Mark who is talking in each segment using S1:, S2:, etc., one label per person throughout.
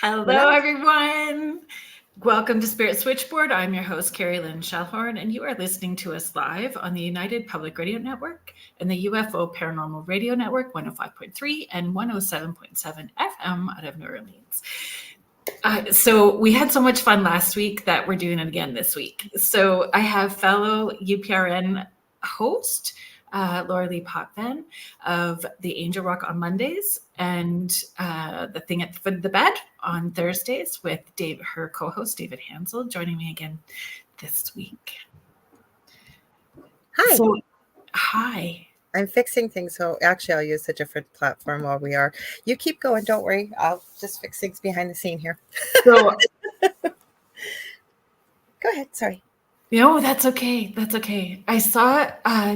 S1: Hello, everyone. Welcome to Spirit Switchboard. I'm your host, Kerrilynn, and you are listening to us live on the United Public Radio Network and the UFO Paranormal Radio Network, 105.3 and 107.7 FM out of New Orleans. So we had so much fun last week that we're doing it again this week. So I have fellow UPRN host, Lorilei Potvin of the Angel Rock on Mondays and the Thing at the Foot of the Bed on Thursdays with her co-host David Hansel joining me again this week.
S2: Hi.
S1: Hi.
S2: I'm fixing things. So actually I'll use a different platform while we are. You keep going. Don't worry. I'll just fix things behind the scene here.
S1: So,
S2: go ahead. Sorry.
S1: No, that's okay. That's okay. I saw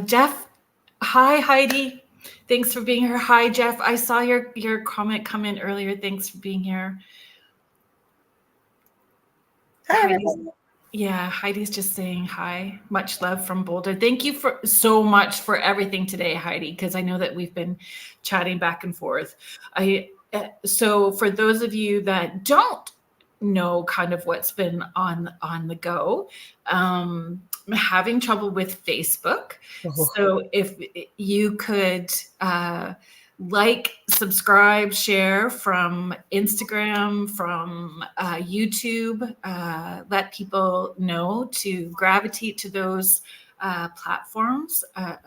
S1: Jeff. Hi, Heidi. Thanks for being here. Hi, Jeff. I saw your comment come in earlier. Thanks for being here.
S2: Hi, everybody.
S1: Yeah, Heidi's just saying hi. Much love from Boulder. Thank you so much for everything today, Heidi, because I know that we've been chatting back and forth. So for those of you that don't know kind of what's been on the go, I'm having trouble with Facebook. So if you could subscribe, share from Instagram, from YouTube, let people know to gravitate to those platforms,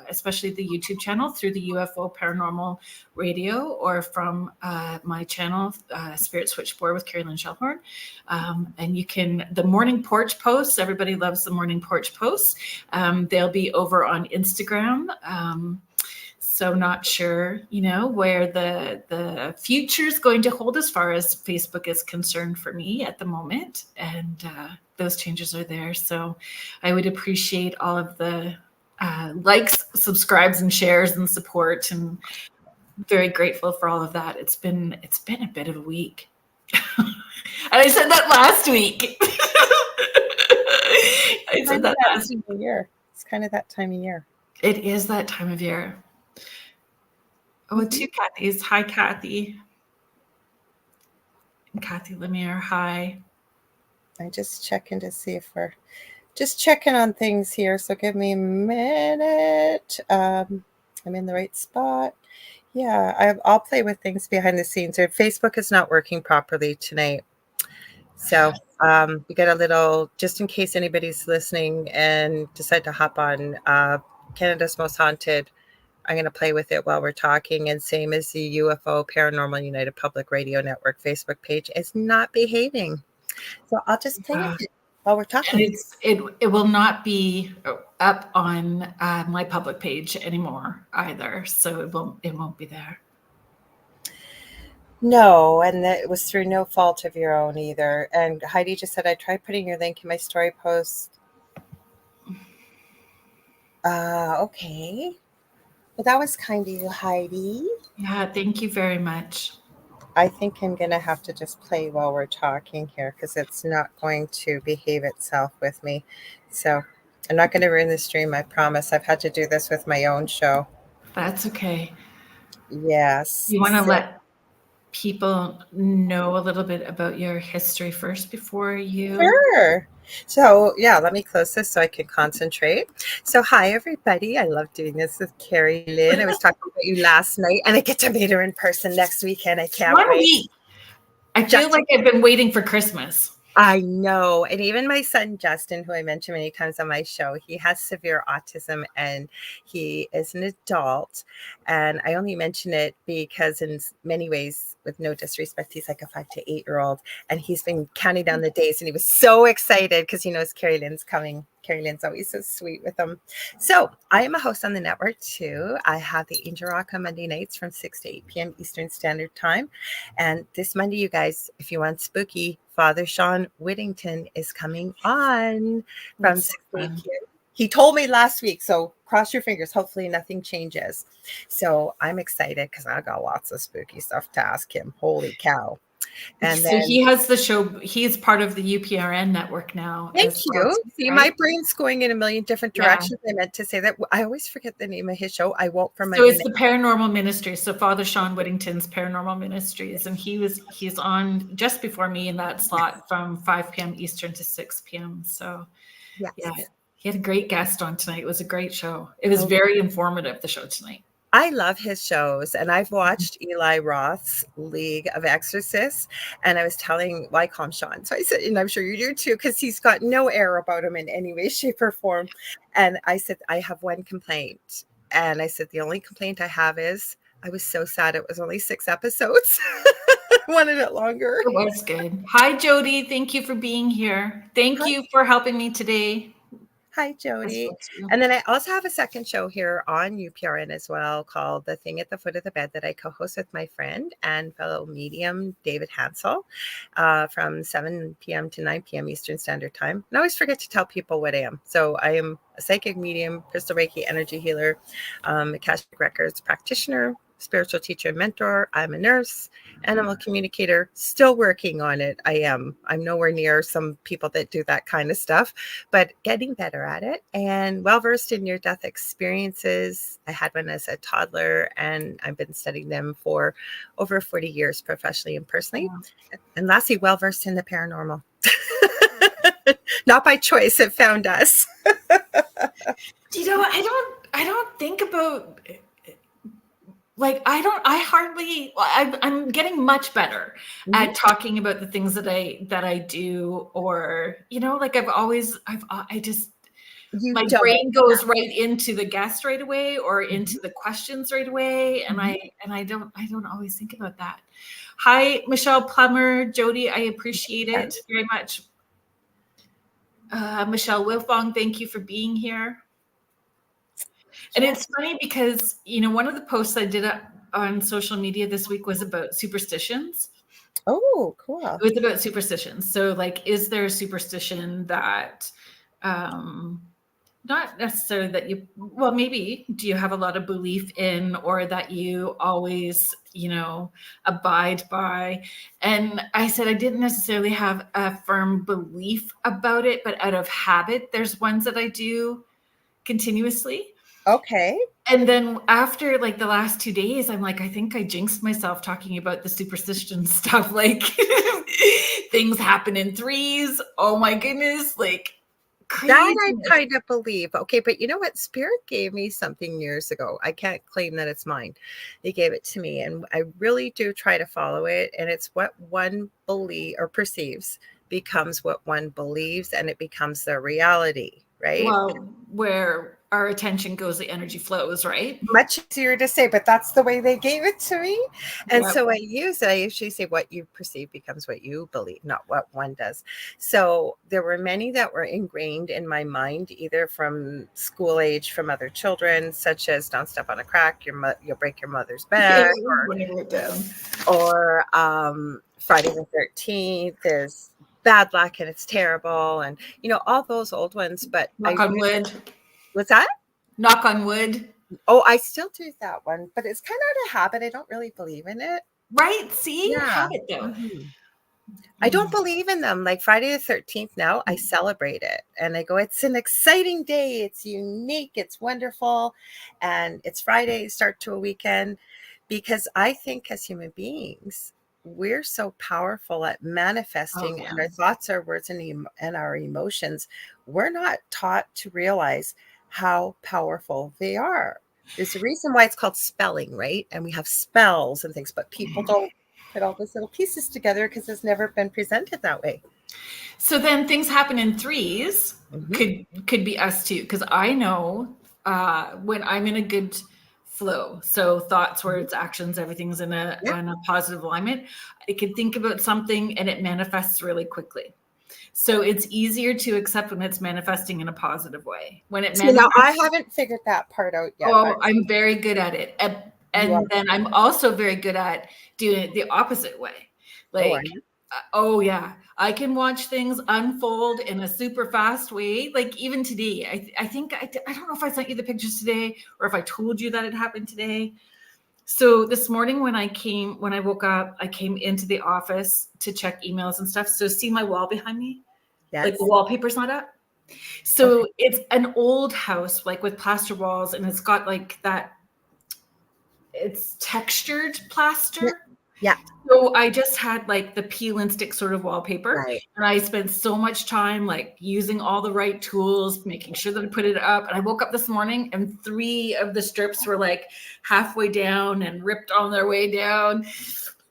S1: especially the YouTube channel through the UFO Paranormal Radio or from my channel, Spirit Switchboard with Kerrilynn. And you can, the morning porch posts, everybody loves the morning porch posts. They'll be over on Instagram. So not sure, where the future is going to hold as far as Facebook is concerned for me at the moment. And those changes are there. So I would appreciate all of the likes, subscribes, and shares and support. And very grateful for all of that. It's been a bit of a week. And I said that last week.
S2: I said that last year. It's kind of that time of year.
S1: It is that time of year. Oh, two Kathys. Hi, Kathy. And Kathy Lemire. Hi.
S2: I'm just checking to see if we're just checking on things here. So give me a minute. I'm in the right spot. Yeah, I'll play with things behind the scenes. Facebook is not working properly tonight. So we got a little, just in case anybody's listening and decide to hop on Canada's Most Haunted, I'm going to play with it while we're talking. And same as the UFO Paranormal United Public Radio Network Facebook page is not behaving. So I'll just play with it while we're talking.
S1: And it will not be up on my public page anymore either. So it won't be there.
S2: No, and that it was through no fault of your own either. And Heidi just said, I tried putting your link in my story post. Okay. Well, that was kind of you, Heidi.
S1: Yeah, thank you very much.
S2: I think I'm going to have to just play while we're talking here because it's not going to behave itself with me. So I'm not going to ruin the stream, I promise. I've had to do this with my own show.
S1: That's okay.
S2: Yes.
S1: You want to let people know a little bit about your history first before you?
S2: Sure. So yeah, let me close this so I can concentrate. So hi everybody. I love doing this with Kerrilynn. I was talking about you last night and I get to meet her in person next weekend. I can't wait.
S1: Week. I feel like I've been waiting for Christmas.
S2: I know. And even my son, Justin, who I mentioned many times on my show, he has severe autism and he is an adult. And I only mention it because in many ways, with no disrespect, he's like a 5 to 8 year old. And he's been counting down the days and he was so excited because he knows Kerrilynn's coming. Kerrilynn's always so sweet with him. So I am a host on the network too. I have the Angel Rock on Monday nights from 6 to 8 p.m. Eastern Standard Time. And this Monday, you guys, if you want spooky, Father Sean Whittington is coming on from 6 to 8 p.m. He told me last week, so cross your fingers. Hopefully nothing changes. So I'm excited because I got lots of spooky stuff to ask him. Holy cow. And
S1: So
S2: then
S1: he has the show. He's part of the UPRN network now
S2: thank
S1: as well,
S2: you. See, my
S1: right?
S2: brain's going in a million different
S1: Yeah.
S2: directions. I meant to say that. I always forget the name of his show. I won't from my
S1: So it's the Paranormal Ministries. So Father Sean Whittington's Paranormal Ministries, and he's on just before me in that slot from 5 p.m. Eastern to 6 p.m. So
S2: yes.
S1: yeah, he had a great guest on tonight. It was a great show. It was
S2: Oh,
S1: very informative, the show tonight.
S2: I love his shows, and I've watched Eli Roth's League of Exorcists. And I was telling, well, I call him Sean. So I said, and I'm sure you do too, because he's got no air about him in any way, shape, or form. And I said, I have one complaint. And I said, the only complaint I have is I was so sad it was only 6 episodes. I wanted it longer.
S1: It was good. Hi, Jody. Thank you for being here. Thank
S2: Hi.
S1: you for helping me today.
S2: Hi, Jody. And then I also have a second show here on UPRN as well called The Thing at the Foot of the Bed that I co-host with my friend and fellow medium, David Hansel, from 7 p.m. to 9 p.m. Eastern Standard Time. And I always forget to tell people what I am. So I am a psychic medium, crystal Reiki energy healer, Akashic Records practitioner, spiritual teacher and mentor. I'm a nurse, animal communicator, still working on it. I'm nowhere near some people that do that kind of stuff, but getting better at it and well-versed in near-death experiences. I had one as a toddler, and I've been studying them for over 40 years professionally and personally. Wow. And lastly, well-versed in the paranormal. Not by choice, it found us.
S1: You know, I don't think about, like, I'm getting much better at talking about the things that I do, or, you know, like my brain goes right into the guest right away, or into the questions right away. And I don't always think about that. Hi, Michelle Plummer, Jody, I appreciate it very much. Michelle Wilfong, thank you for being here. And it's funny because, you know, one of the posts I did on social media this week was about superstitions.
S2: Oh, cool.
S1: It was about superstitions. So, like, is there a superstition that, not necessarily that maybe do you have a lot of belief in, or that you always, you know, abide by? And I said I didn't necessarily have a firm belief about it, but out of habit, there's ones that I do continuously.
S2: Okay.
S1: And then after, like, the last 2 days, I'm like, I think I jinxed myself talking about the superstition stuff. Like, things happen in threes. Oh my goodness. Like, crazy.
S2: That I kind of believe. Okay, but you know what? Spirit gave me something years ago. I can't claim that it's mine. They gave it to me, and I really do try to follow it. And it's what one believes or perceives becomes what one believes, and it becomes their reality, right?
S1: Well, where our attention goes, the energy flows, right?
S2: Much easier to say, but that's the way they gave it to me. And so I usually say what you perceive becomes what you believe, not what one does. So there were many that were ingrained in my mind, either from school age, from other children, such as don't step on a crack, you'll break your mother's back, or Friday the 13th, there's bad luck and it's terrible. And, you know, all those old ones, but
S1: knock on wood.
S2: What's that?
S1: Knock on wood.
S2: Oh, I still do that one, but it's kind of out of habit. I don't really believe in it.
S1: Right. See?
S2: Yeah.
S1: Habit, though.
S2: I don't believe in them. Like Friday the 13th now, I celebrate it. And I go, it's an exciting day. It's unique. It's wonderful. And it's Friday, start to a weekend. Because I think as human beings, we're so powerful at manifesting, and our thoughts, our words, and our emotions, we're not taught to realize how powerful they are. There's a reason why it's called spelling, right? And we have spells and things, but people don't put all those little pieces together because it's never been presented that way.
S1: So then things happen in threes. Could be us too, because I know when I'm in a good flow, so thoughts, words, actions, everything's in a positive alignment, I could think about something and it manifests really quickly. So it's easier to accept when it's manifesting in a positive way. When it
S2: now I haven't figured that part out yet.
S1: Oh, I'm very good at it. And then I'm also very good at doing it the opposite way. Like, I can watch things unfold in a super fast way. Like even today, I think, I don't know if I sent you the pictures today or if I told you that it happened today. So this morning when I woke up, I came into the office to check emails and stuff. So see my wall behind me?
S2: Yes.
S1: Like the wallpaper's not up. So it's an old house, like with plaster walls, and it's got like that, it's textured plaster.
S2: Yeah.
S1: So I just had like the peel and stick sort of wallpaper.
S2: Right.
S1: And I spent so much time like using all the right tools, making sure that I put it up. And I woke up this morning and 3 of the strips were like halfway down and ripped on their way down.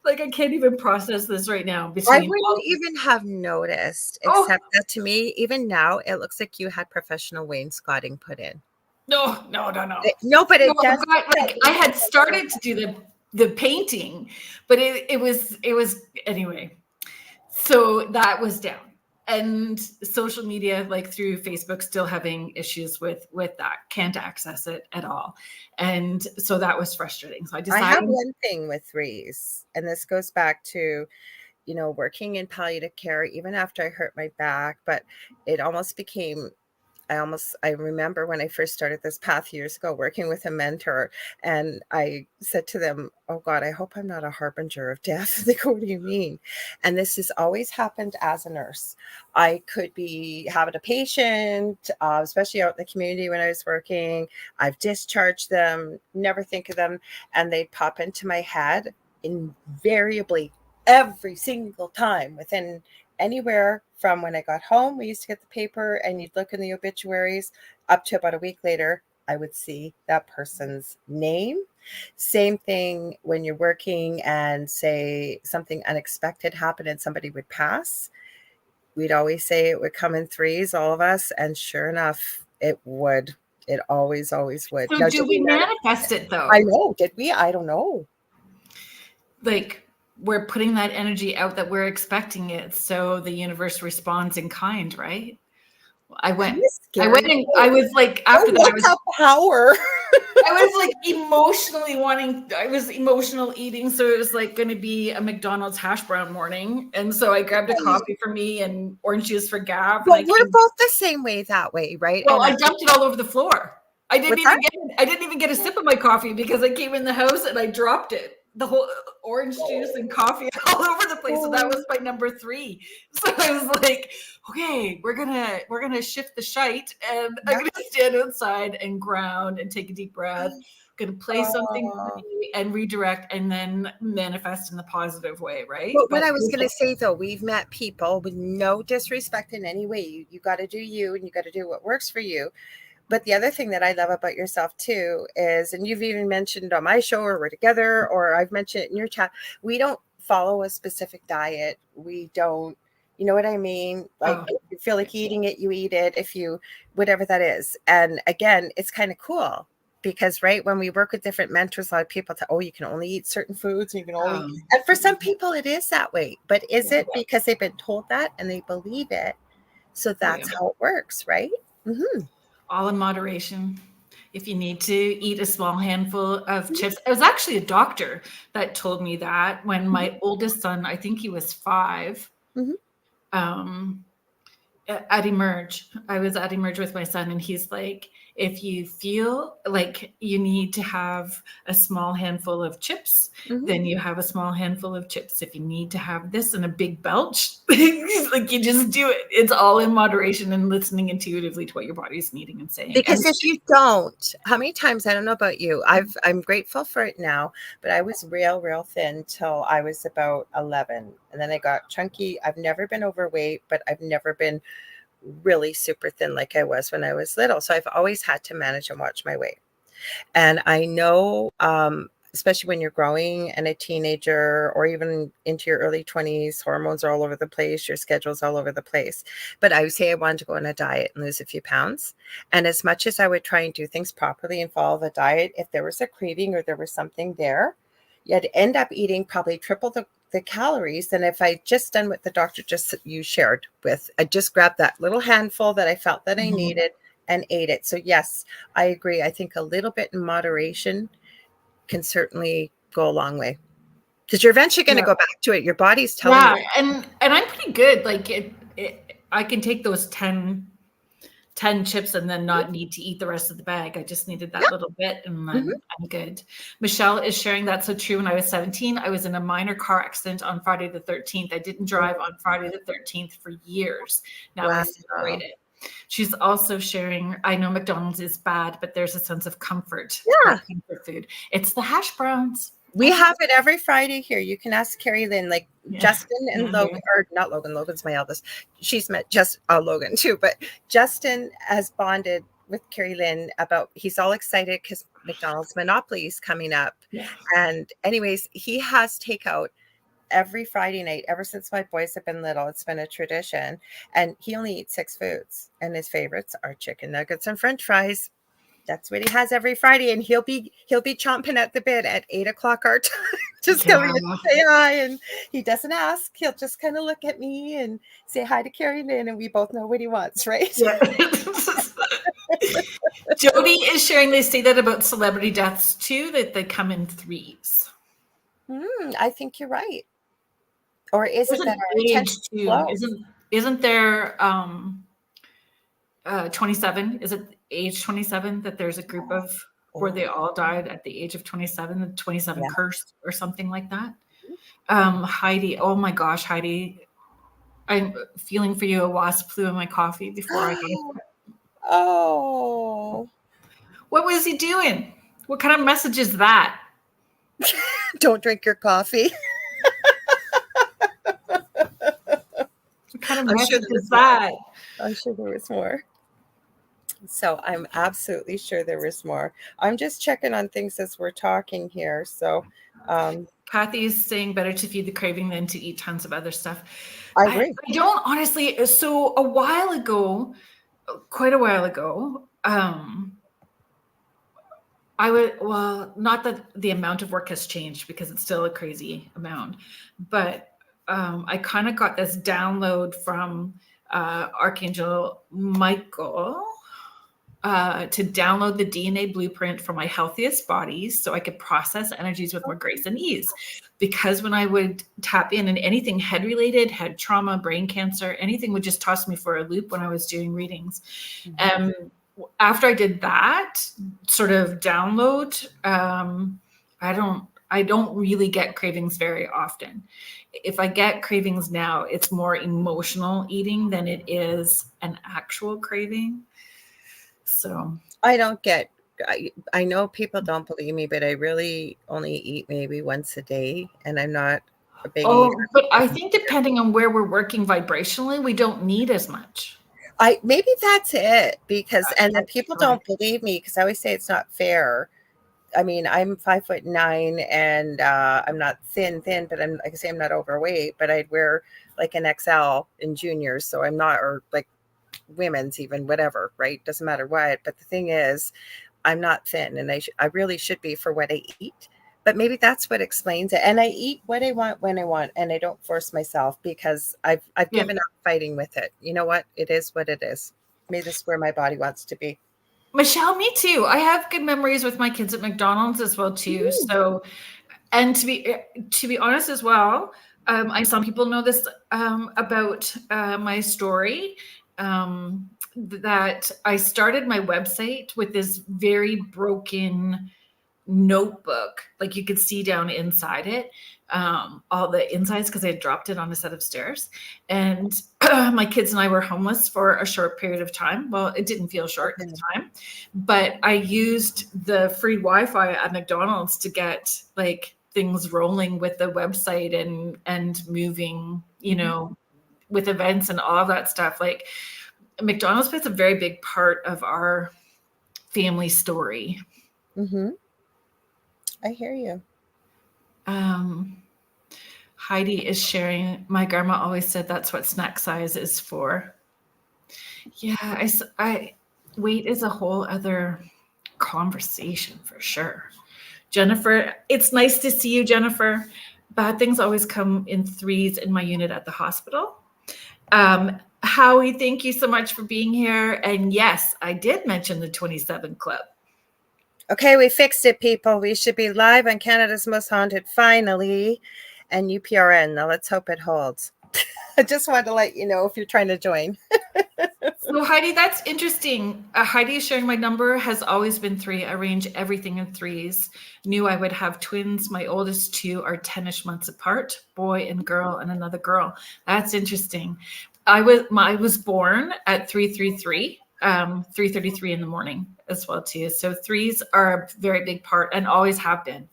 S1: Like I can't even process this right now.
S2: I wouldn't even have noticed, except that to me, even now, it looks like you had professional wainscoting put in.
S1: No.
S2: No, but it does.
S1: Like I had started to do the painting, but it was anyway. So that was down, and social media, like through Facebook, still having issues with that. Can't access it at all, and so that was frustrating. So I decided.
S2: I have one thing with threes, and this goes back to, working in palliative care, even after I hurt my back, but it almost became. I remember when I first started this path years ago, working with a mentor, and I said to them, "Oh God, I hope I'm not a harbinger of death." They go, "What do you mean?" And this has always happened as a nurse. I could be having a patient, especially out in the community when I was working. I've discharged them, never think of them, and they'd pop into my head invariably every single time within anywhere from when I got home. We used to get the paper and you'd look in the obituaries up to about a week later, I would see that person's name. Same thing when you're working and say something unexpected happened and somebody would pass. We'd always say it would come in threes, all of us. And sure enough, it would. It always would.
S1: So
S2: Now,
S1: do we manifest it though?
S2: I know. Did we? I don't know.
S1: Like we're putting that energy out that we're expecting it, so the universe responds in kind, right? I was like, after that, I was
S2: power.
S1: I was like I was emotional eating. So it was like going to be a McDonald's hash brown morning. And so I grabbed a coffee for me and orange juice for Gav.
S2: But we're both the same way that way, right?
S1: Well, I dumped it all over the floor. I didn't even get a sip of my coffee because I came in the house and I dropped it. The whole orange juice and coffee all over the place. So that was my number 3. So I was like, okay, we're gonna shift the shite, and I'm gonna stand outside and ground and take a deep breath. I'm gonna play something and redirect, and then manifest in the positive way, right?
S2: But what I was gonna say though, we've met people with no disrespect in any way. You got to do you, and you got to do what works for you. But the other thing that I love about yourself too is, and you've even mentioned on my show, or we're together, or I've mentioned it in your chat, we don't follow a specific diet. We don't, you know what I mean? Like if you feel like eating it, you eat it. If you, whatever that is. And again, it's kind of cool because, right, when we work with different mentors, a lot of people tell, oh, you can only eat certain foods. And you can only, and for some people it is that way, but is it because they've been told that and they believe it? So that's how it works, right? Mm-hmm.
S1: All in moderation. If you need to eat a small handful of chips. It was actually a doctor that told me that when my oldest son, I think he was 5, at Emerge. I was at Emerge with my son, and he's like, if you feel like you need to have a small handful of chips, then you have a small handful of chips. If you need to have this in a big belch, like you just do it. It's all in moderation and listening intuitively to what your body's needing and saying.
S2: Because if you don't, how many times, I don't know about you, I'm grateful for it now, but I was real thin till I was about 11. And then I got chunky. I've never been overweight, but I've never been really super thin like I was when I was little. So I've always had to manage and watch my weight. And I know, especially when you're growing and a teenager or even into your early 20s, hormones are all over the place, your schedule's all over the place. But I would say I wanted to go on a diet and lose a few pounds. And as much as I would try and do things properly and follow the diet, if there was a craving or there was something there, you'd end up eating probably triple the calories than if I just done what the doctor you shared with. I just grabbed that little handful that I felt that I needed and ate it. So yes, I agree. I think a little bit in moderation can certainly go a long way, because you're eventually going to go back to it. Your body's telling you.
S1: And I'm pretty good. Like I can take those 10 10 chips and then not need to eat the rest of the bag. I just needed that little bit and then I'm good. Michelle is sharing that's so true. When I was 17, I was in a minor car accident on Friday the 13th. I didn't drive on Friday the 13th for years. Now I celebrate it. She's also sharing, I know McDonald's is bad, but there's a sense of comfort.
S2: Yeah.
S1: Comfort food. It's the hash browns.
S2: We have it every Friday here. You can ask Kerrilynn, like Justin and Logan, or not Logan. Logan's my eldest. She's met just Logan too, but Justin has bonded with Kerrilynn about, he's all excited because McDonald's Monopoly is coming up.
S1: Yeah.
S2: And anyways, he has takeout every Friday night ever since my boys have been little. It's been a tradition. And he only eats 6 foods. And his favorites are chicken nuggets and French fries. That's what he has every Friday, and he'll be chomping at the bit at 8:00 our time, just coming in to say hi. And he doesn't ask; he'll just kind of look at me and say hi to Kerrilynn, and we both know what he wants, right?
S1: Yeah. Jody is sharing. They say that about celebrity deaths too, that they come in 3s.
S2: I think you're right. Or is it that our attention
S1: too? Isn't there 27? Is it age 27 that there's a group of where they all died at the age of 27, the 27 curse or something like that? Heidi, oh my gosh, Heidi, I'm feeling for you. A wasp flew in my coffee before I got
S2: Oh.
S1: What was he doing? What kind of message is that?
S2: Don't drink your coffee.
S1: What kind of message is that?
S2: I'm sure there was more. So I'm absolutely sure there was more. I'm just checking on things as we're talking here. So
S1: Kathy is saying better to feed the craving than to eat tons of other stuff.
S2: I agree.
S1: I don't honestly. So a while ago, quite a while ago, I would, well, not that the amount of work has changed because it's still a crazy amount, but I kind of got this download from Archangel Michael to download the DNA blueprint for my healthiest bodies so I could process energies with more grace and ease. Because when I would tap in and anything head related, head trauma, brain cancer, anything would just toss me for a loop when I was doing readings. After I did that sort of download, I don't really get cravings very often. If I get cravings now, it's more emotional eating than it is an actual craving. So
S2: I don't get, I know people don't believe me, but I really only eat maybe once a day, and I'm not a big eater.
S1: But I think depending on where we're working vibrationally, we don't need as much.
S2: Maybe that's it, because and then people don't believe me because I always say it's not fair. I mean, I'm 5'9" and I'm not thin, but I'm, like I say, I'm not overweight, but I'd wear like an XL in juniors, so I'm not, or like women's even, whatever, right? Doesn't matter what. But the thing is, I'm not thin, and I really should be for what I eat. But maybe that's what explains it. And I eat what I want when I want, and I don't force myself because I've given up fighting with it. You know what? It is what it is. Maybe this is where my body wants to be.
S1: Michelle, me too. I have good memories with my kids at McDonald's as well too. So, and to be honest as well, some people know this about my story. That I started my website with this very broken notebook, like you could see down inside it, all the insides, because I had dropped it on a set of stairs. And my kids and I were homeless for a short period of time. Well, it didn't feel short at the time, but I used the free Wi-Fi at McDonald's to get like things rolling with the website and moving, you know, with events and all of that stuff. Like McDonald's plays a very big part of our family story.
S2: I hear you.
S1: Heidi is sharing, my grandma always said that's what snack size is for. Yeah, I weight is a whole other conversation for sure. Jennifer, it's nice to see you, Jennifer. Bad things always come in 3s in my unit at the hospital. Howie, thank you so much for being here. And yes, I did mention the 27 Club.
S2: Okay, we fixed it, people. We should be live on Canada's Most Haunted finally, and UPRN. Now let's hope it holds. I just wanted to let you know if you're trying to join.
S1: So Heidi, that's interesting. Heidi is sharing my number has always been 3. I arrange everything in 3s. Knew I would have twins. My oldest 2 are 10ish months apart, boy and girl, and another girl. That's interesting. I was born at 333, 3:33 in the morning as well too. So 3s are a very big part and always have been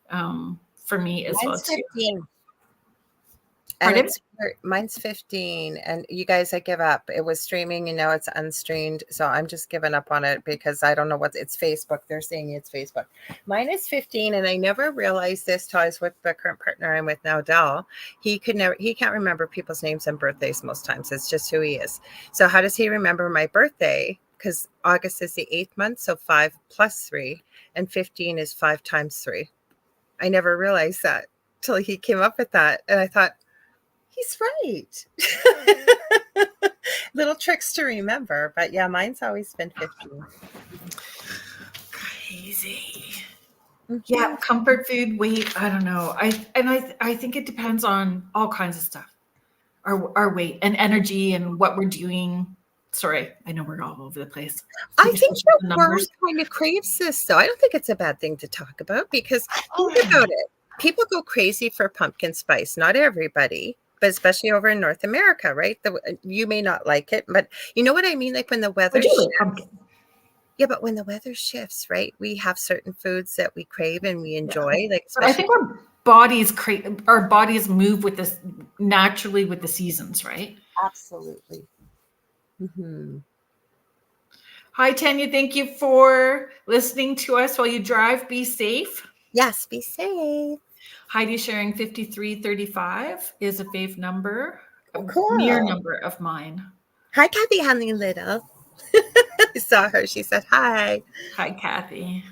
S1: for me as well too.
S2: 15.
S1: Pardon?
S2: Mine's 15, and you guys, I give up. It was streaming, it's unstreamed, so I'm just giving up on it because I don't know it's Facebook. They're saying it's Facebook. Mine is 15, and I never realized this till I was with the current partner I'm with now, Dell. He can't remember people's names and birthdays most times. It's just who he is. So how does he remember my birthday? Because August is the 8th month, so 5 plus 3, and 15 is 5 times 3. I never realized that till he came up with that, and I thought, he's right. Little tricks to remember. But yeah, mine's always been 15.
S1: Crazy. Mm-hmm. Yeah, comfort food, weight, I don't know. I think it depends on all kinds of stuff. Our weight and energy and what we're doing. Sorry, I know we're all over the place.
S2: I think the world kind of craves this, though. I don't think it's a bad thing to talk about because think about it. People go crazy for pumpkin spice. Not everybody, but especially over in North America, right? You may not like it, but you know what I mean? Like when the weather shifts. Yeah, but when the weather shifts, right? We have certain foods that we crave and we enjoy. Yeah. Like,
S1: I think our bodies move with this naturally with the seasons, right?
S2: Absolutely. Mm-hmm.
S1: Hi, Tanya. Thank you for listening to us while you drive. Be safe.
S2: Yes, be safe.
S1: Heidi sharing 5335 is a fave number,
S2: cool.
S1: Near number of mine.
S2: Hi, Kathy Hanley Little. I saw her. She said hi.
S1: Hi, Kathy.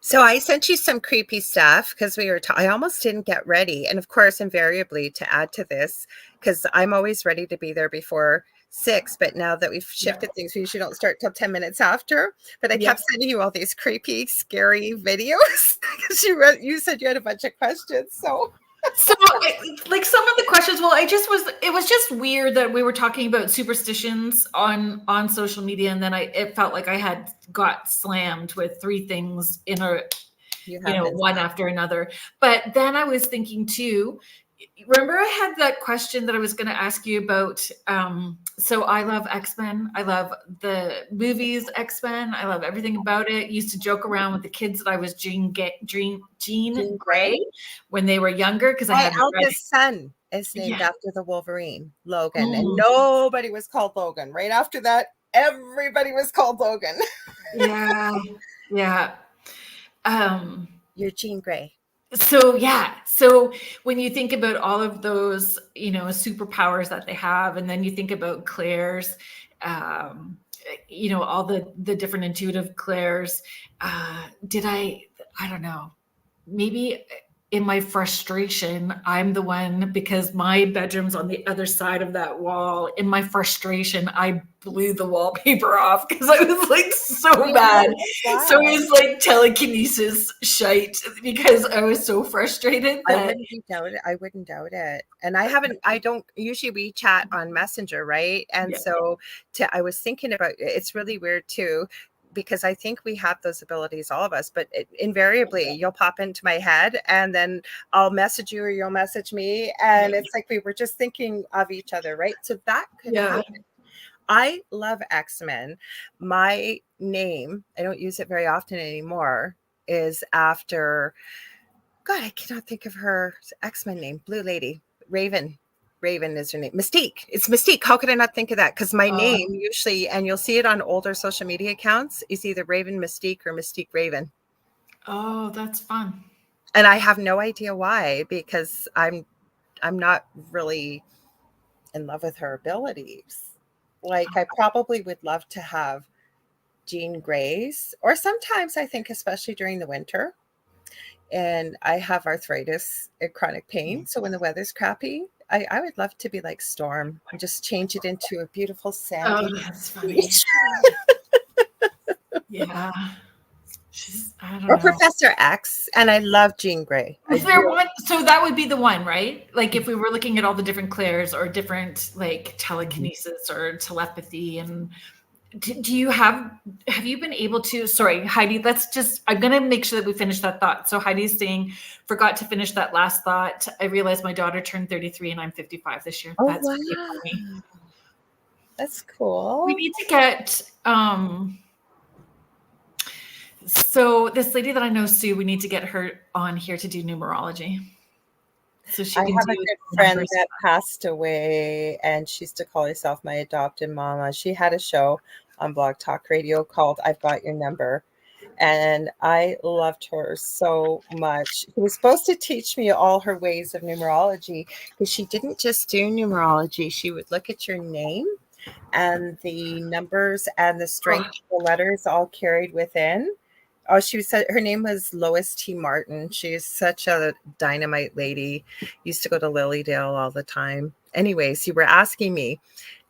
S2: So I sent you some creepy stuff because I almost didn't get ready. And of course, invariably to add to this, because I'm always ready to be there before 6. But now that we've shifted things, we usually don't start till 10 minutes after. But I kept sending you all these creepy, scary videos because you said you had a bunch of questions. So
S1: like some of the questions, it was just weird that we were talking about superstitions on social media, and then it felt like I had got slammed with 3 things in one after another. But then I was thinking too, remember I had that question that I was going to ask you about. So I love X-Men. I love the movies X-Men. I love everything about it. Used to joke around with the kids that I was Jean Grey when they were younger because
S2: my eldest son is named after the Wolverine, Logan, and nobody was called Logan. Right after that, everybody was called Logan.
S1: Yeah.
S2: You're Jean Grey.
S1: So when you think about all of those, superpowers that they have, and then you think about Claire's, all the different intuitive Claire's, I don't know, maybe in my frustration, I'm the one, because my bedroom's on the other side of that wall. In my frustration, I blew the wallpaper off because I was like so bad. Wow. So it was like telekinesis shite because I was so frustrated.
S2: I wouldn't doubt it. And I don't usually we chat on Messenger, right? And so I was thinking about, it's really weird too, because I think we have those abilities, all of us, but invariably you'll pop into my head and then I'll message you or you'll message me. And it's like we were just thinking of each other, right? So that could happen. I love X-Men. My name, I don't use it very often anymore, is after, God, I cannot think of her X-Men name, Blue Lady, Raven is her name. Mystique. It's Mystique. How could I not think of that? Because my name usually, and you'll see it on older social media accounts, is either Raven Mystique or Mystique Raven.
S1: Oh, that's fun.
S2: And I have no idea why, because I'm not really in love with her abilities. Like I probably would love to have Jean Grey's, or sometimes I think, especially during the winter, and I have arthritis and chronic pain. So when the weather's crappy, I would love to be like Storm and just change it into a beautiful sandy.
S1: Oh, that's funny. Yeah. I don't
S2: Or
S1: know.
S2: Professor X, and I love Jean Grey.
S1: Is there one? So that would be the one, right? Like if we were looking at all the different Claires or different like telekinesis or telepathy, and do you have you been able to? Sorry, Heidi. I'm going to make sure that we finish that thought. So Heidi's saying, forgot to finish that last thought. I realized my daughter turned 33 and I'm 55 this year.
S2: Oh,
S1: That's
S2: wow.
S1: really funny.
S2: That's cool.
S1: We need to get. So this lady that I know, Sue, we need to get her on here to do numerology. So she
S2: I
S1: can
S2: have
S1: do
S2: a good friend
S1: numbers.
S2: that passed away, and she used to call herself my adopted mama. She had a show on Blog Talk Radio called I've Got Your Number, and I loved her so much. She was supposed to teach me all her ways of numerology, because she didn't just do numerology. She would look at your name and the numbers and the strength of the letters all carried within. Oh, her name was Lois T. Martin. She's such a dynamite lady. Used to go to Lilydale all the time. Anyways, you were asking me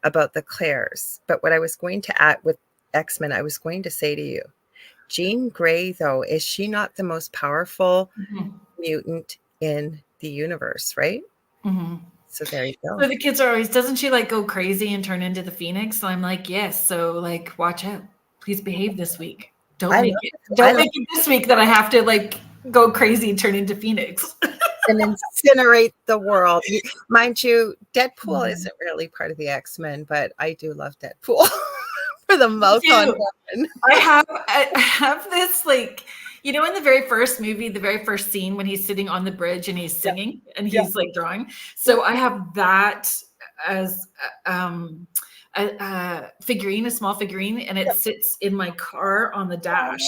S2: about the Claires, but what I was going to add with X-Men, I was going to say to you, Jean Grey, though, is she not the most powerful mutant in the universe, right?
S1: Mm-hmm.
S2: So there you go.
S1: So the kids are always, doesn't she like go crazy and turn into the Phoenix? So I'm like, yes. So like, watch out. Please behave this week. Don't make it this week that I have to like go crazy and turn into Phoenix.
S2: And incinerate the world. Mind you, Deadpool isn't really part of the X-Men, but I do love Deadpool for the mouth on weapon.
S1: I have this like, you know, in the very first movie, the very first scene when he's sitting on the bridge and he's singing and he's like drawing. So I have that as a figurine, a small figurine, and it sits in my car on the dash.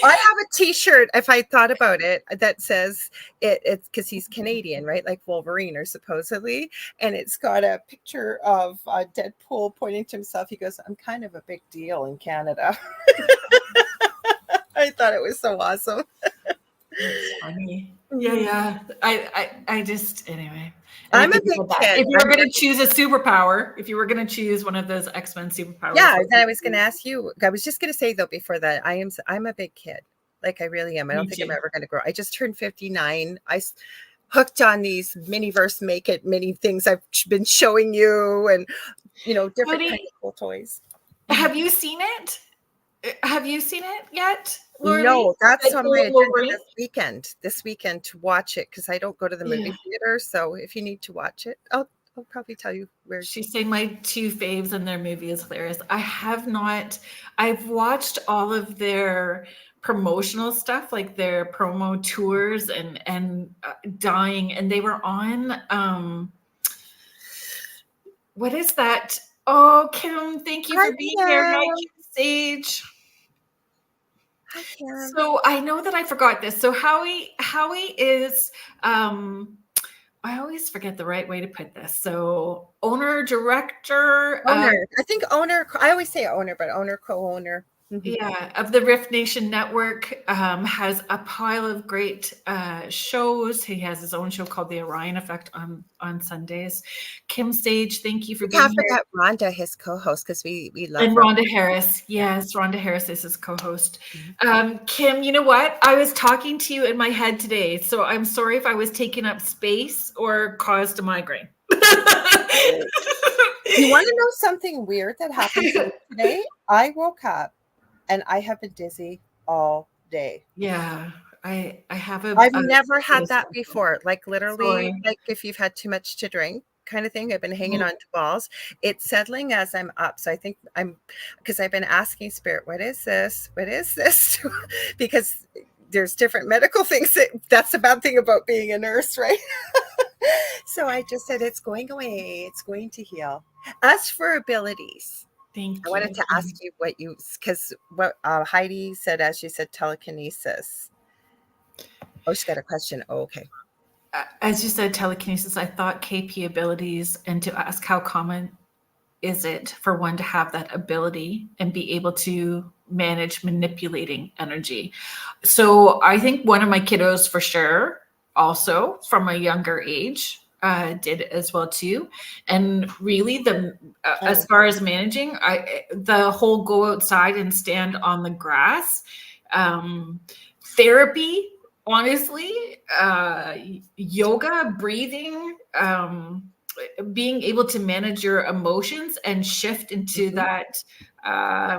S2: I have a T-shirt, if I thought about it, that says it's because he's Canadian, right? Like Wolverine, or supposedly, and it's got a picture of Deadpool pointing to himself. He goes, "I'm kind of a big deal in Canada." I thought it was so awesome.
S1: That's funny. Yeah. I just, anyway.
S2: I'm a big kid.
S1: If you were going to choose a superpower, if you were going to choose one of those X-Men superpowers.
S2: Yeah, then I was going to ask you. I was just going to say, though, before that, I'm a big kid. Like, I really am. I don't think I'm ever going to grow. I just turned 59. I hooked on these miniverse mini things I've been showing you, and, you know, different kinds of cool toys.
S1: Have you seen it? Have you seen it yet, Lorilei?
S2: No, that's on my agenda this weekend to watch it, because I don't go to the movie theater. So if you need to watch it, I'll probably tell you where.
S1: She's saying my two faves and their movie is hilarious. I've watched all of their promotional stuff, like their promo tours and Dying, and they were on what is that? Oh, Kim, thank you for being here. Hi, Kim Sage.
S2: Hi, Kim.
S1: So I know that I forgot this. So Howie is I always forget the right way to put this. So owner, director.
S2: I think owner. I always say owner, but owner, co-owner.
S1: Yeah, of the Rift Nation Network, has a pile of great shows. He has his own show called The Orion Effect on Sundays. Kim Sage, thank you for being here.
S2: Can't forget Rhonda, his co-host, because we love.
S1: And Rhonda Harris. Yes, Rhonda Harris is his co-host. Kim, you know what? I was talking to you in my head today, so I'm sorry if I was taking up space or caused a migraine.
S2: You want to know something weird that happened to me today? I woke up and I have been dizzy all day.
S1: Yeah, I've
S2: never had that before. Like literally, like if you've had too much to drink, kind of thing. I've been hanging on to balls. It's settling as I'm up. So I think because I've been asking Spirit, what is this? What is this? Because there's different medical things. That's the bad thing about being a nurse, right? So I just said, it's going away. It's going to heal. As for abilities, I wanted to ask you because what Heidi said, as she said, telekinesis. Oh, she's got a question. Oh, okay.
S1: As you said, telekinesis, I thought KP abilities, and to ask how common is it for one to have that ability and be able to manage manipulating energy. So I think one of my kiddos for sure, also from a younger age, did as well too. And really as far as managing, the whole go outside and stand on the grass, Therapy, honestly, yoga, breathing, being able to manage your emotions and shift into that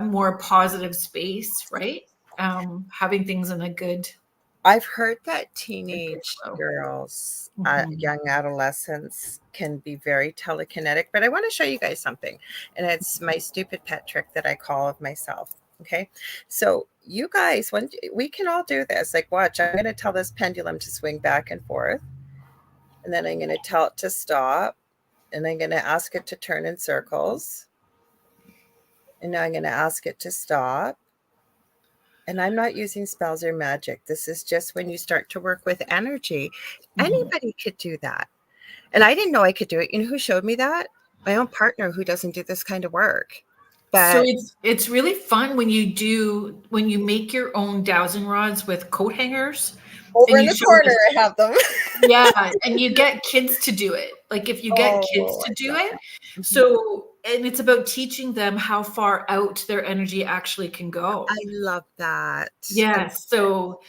S1: more positive space, right? Having things in a good
S2: I've heard that
S1: a good
S2: teenage
S1: flow.
S2: girls,
S1: Mhm.
S2: young adolescents can be very telekinetic, but I want to show you guys something. And it's my stupid pet trick that I call of myself. Okay. So you guys, when we can all do this, like watch, I'm going to tell this pendulum to swing back and forth, and then I'm going to tell it to stop, and I'm going to ask it to turn in circles. And now I'm going to ask it to stop. And I'm not using spells or magic. This is just when you start to work with energy.
S1: Mhm.
S2: Anybody could do that. And I didn't know I could do it. You know who showed me that? My own partner who doesn't do this kind of work.
S1: So
S2: But
S1: it's really fun when you make your own dowsing rods with coat hangers
S2: over
S1: and
S2: in
S1: you
S2: the
S1: show
S2: corner,
S1: this.
S2: I have them.
S1: Yeah, and you get kids to do it. Like if you get kids
S2: Oh,
S1: to
S2: I
S1: do
S2: love
S1: it,
S2: that. Mhm.
S1: so and it's about teaching them how far out their energy actually can
S2: I
S1: go.
S2: love that. I love
S1: Yes,
S2: it.
S1: so,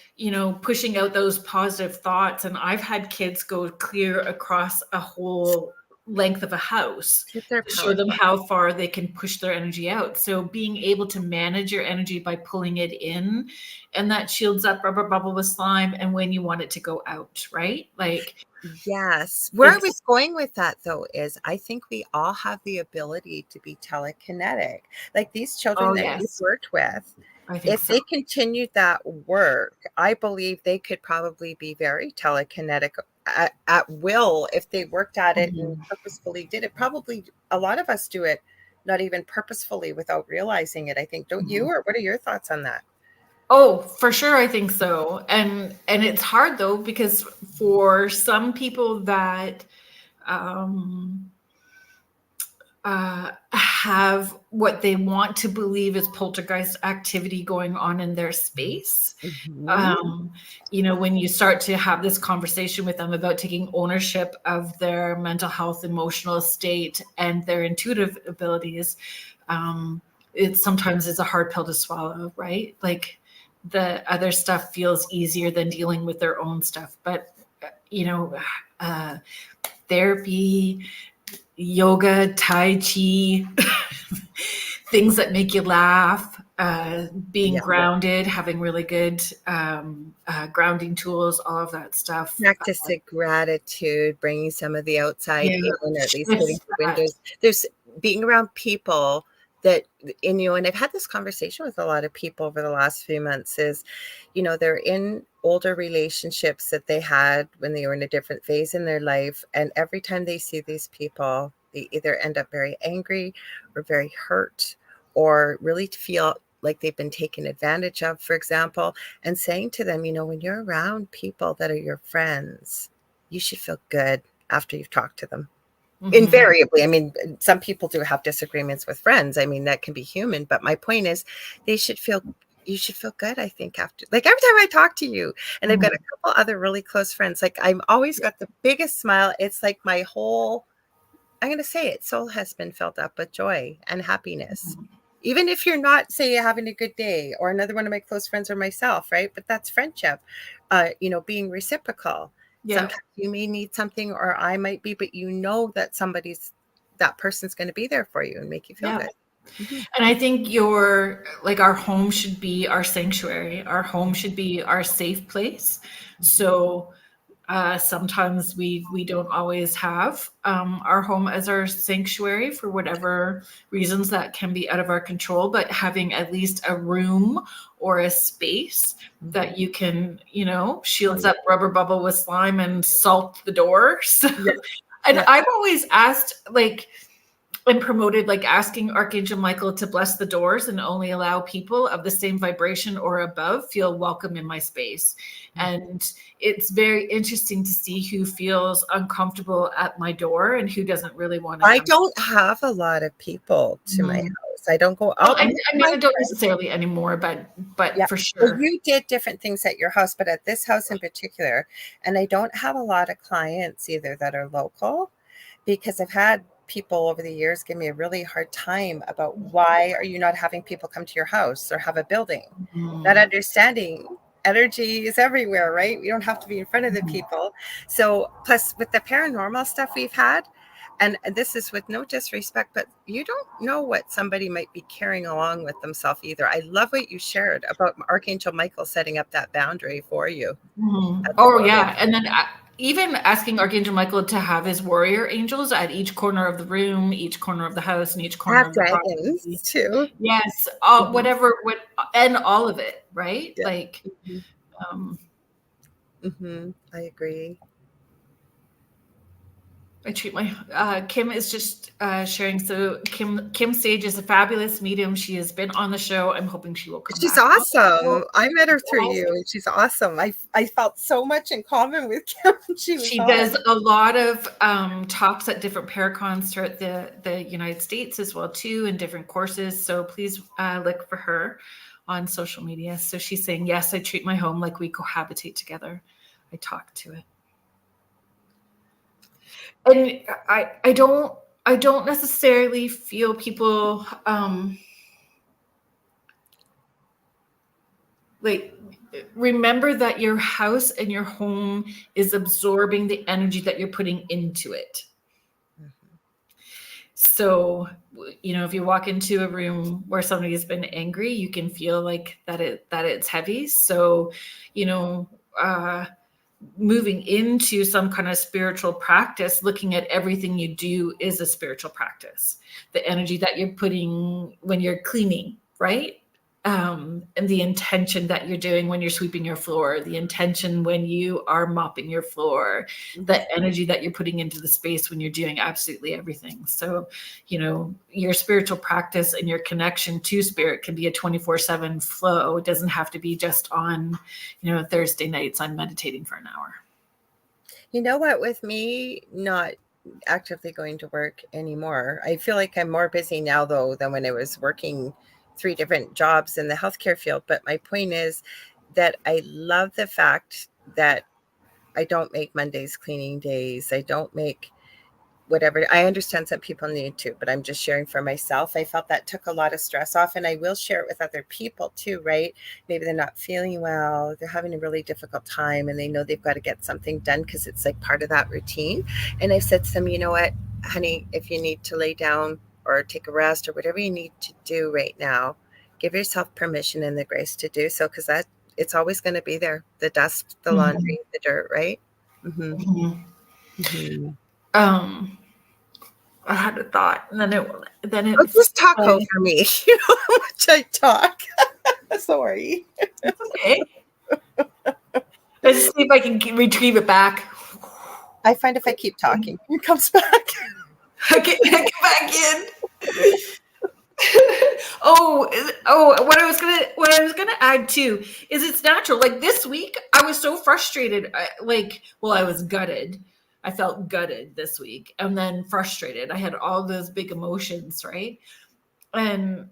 S1: pushing out those positive thoughts, and I've had kids go clear across a whole length of a house
S2: Kids are
S1: to show them
S2: powerful.
S1: how far they can push their energy out. So being able to manage your energy by pulling it in, and that shields up rubber bubble with slime and when you want it to go out, right? Like,
S2: Yes. Where I
S1: it's
S2: was going with that, though, is I think we all have the ability to be telekinetic. Like these children
S1: oh,
S2: that you've
S1: yes,
S2: worked with,
S1: I think
S2: if
S1: so.
S2: they continued that work, I believe they could probably be very telekinetic at will if they worked at it and
S1: Mhm,
S2: purposefully did it. Probably a lot of us do it not even purposefully without realizing it, I think. Don't you?
S1: mhm.
S2: Or what are your thoughts on that?
S1: Oh, for sure, I think so. And it's hard though because for some people that um, have what they want to believe is poltergeist activity going on in their space.
S2: Mhm.
S1: Um, when you start to have this conversation with them about taking ownership of their mental health, emotional state, and their intuitive abilities, it sometimes is a hard pill to swallow, right? Like the other stuff feels easier than dealing with their own stuff. But, you know, uh, therapy, yoga, tai chi, things that make you laugh, being
S2: Yeah.
S1: grounded, having really good grounding tools, all of that stuff.
S2: Practicing gratitude, bringing some of the outside
S1: Yeah,
S2: in, or at least putting
S1: shifts
S2: the
S1: that.
S2: windows. There's being around people that, and I've had this conversation with a lot of people over the last few months is, they're in older relationships that they had when they were in a different phase in their life. And every time they see these people, they either end up very angry or very hurt or really feel like they've been taken advantage of, for example, and saying to them, when you're around people that are your friends, you should feel good after you've talked to them.
S1: Mhm.
S2: Invariably, I mean, some people do have disagreements with friends. I mean, that can be human. But my point is, they should feel, you should feel good, I think, after, like every time I talk to you. And I've got a
S1: Mhm.
S2: couple other really close friends. Like, I'm always got the biggest smile. It's like my whole, I'm going to say it, soul has been filled up with joy and happiness.
S1: Mhm.
S2: Even if you're not, say, having a good day, or another one of my close friends or myself, right? But that's friendship, being reciprocal.
S1: Yeah.
S2: Sometimes you may need something, or I might be, but that that person's going to be there for you and make you feel
S1: Yeah.
S2: good. Mhm.
S1: And I think our home should be our sanctuary. Our home should be our safe place.
S2: Mhm.
S1: So sometimes we don't always have our home as our sanctuary for whatever reasons that can be out of our control. But having at least a room or a space
S2: Mhm.
S1: that you can,
S2: Oh,
S1: shields
S2: yeah.
S1: up rubber bubble with slime and salt the door. So,
S2: Yeah.
S1: and
S2: Yeah.
S1: I've always asked, like, and promoted like asking Archangel Michael to bless the doors and only allow people of the same vibration or above feel welcome in my space. And it's very interesting to see who feels uncomfortable at my door and who doesn't really want to
S2: I
S1: come.
S2: don't have a lot of people to my
S1: Mhm.
S2: house. I don't go
S1: Well,
S2: out.
S1: I mean,
S2: My
S1: I don't
S2: friends.
S1: necessarily anymore, but
S2: Yeah.
S1: for
S2: Well,
S1: sure.
S2: you did different things at your house, but at this house in particular, and I don't have a lot of clients either that are local, because I've had people over the years give me a really hard time about why are you not having people come to your house or have a building? That understanding, energy is everywhere, right? We don't have to be in front of the people. So plus with the paranormal stuff we've had, and this is with no disrespect, but you don't know what somebody might be carrying along with themselves either. I love what you shared about Archangel Michael setting up that boundary for you.
S1: Oh yeah, and then even asking Archangel Michael to have his warrior angels at each corner of the room, each corner of the house, and each corner of the
S2: dragons
S1: property.
S2: too.
S1: Yes, whatever, and all of it, right?
S2: Yeah.
S1: Like,
S2: I agree.
S1: I treat my Kim is just sharing. So Kim Sage is a fabulous medium. She has been on the show. I'm hoping she will come
S2: She's
S1: back.
S2: awesome. I met her through you, and she's awesome. I felt so much in common with Kim. She
S1: does a lot of talks at different paracons throughout the United States as well too, in different courses. So please look for her on social media. So she's saying, yes, I treat my home like we cohabitate together. I talk to it. And I don't necessarily feel people like, remember that your house and your home is absorbing the energy that you're putting into it. So, if you walk into a room where somebody has been angry, you can feel like that it's heavy. So, moving into some kind of spiritual practice, looking at everything you do is a spiritual practice. The energy that you're putting when you're cleaning, right? And the intention that you're doing when you're sweeping your floor, the intention when you are mopping your floor, the energy that you're putting into the space when you're doing absolutely everything. So, your spiritual practice and your connection to spirit can be a 24/7 flow. It doesn't have to be just on, Thursday nights I'm meditating for an hour.
S2: You know what, with me not actively going to work anymore, I feel like I'm more busy now though than when I was working 3 different jobs in the healthcare field. But my point is that I love the fact that I don't make Mondays cleaning days. I don't make whatever. I understand some people need to, but I'm just sharing for myself. I felt that took a lot of stress off, and I will share it with other people too, right? Maybe they're not feeling well, they're having a really difficult time, and they know they've got to get something done because it's like part of that routine. And I've said to them, you know what, honey, if you need to lay down or take a rest or whatever you need to do right now, give yourself permission and the grace to do so, because that it's always going to be there. The dust, the laundry, the dirt, right?
S1: I had a thought, and then it.
S2: Oh, just talk over me. You know how much I talk. Sorry.
S1: It's okay. Let's see if I can retrieve it back.
S2: I find if I keep talking, it comes back.
S1: I get back in. What I was gonna add too is it's natural. Like this week, I was so frustrated. I was gutted. I felt gutted this week, and then frustrated. I had all those big emotions, right? And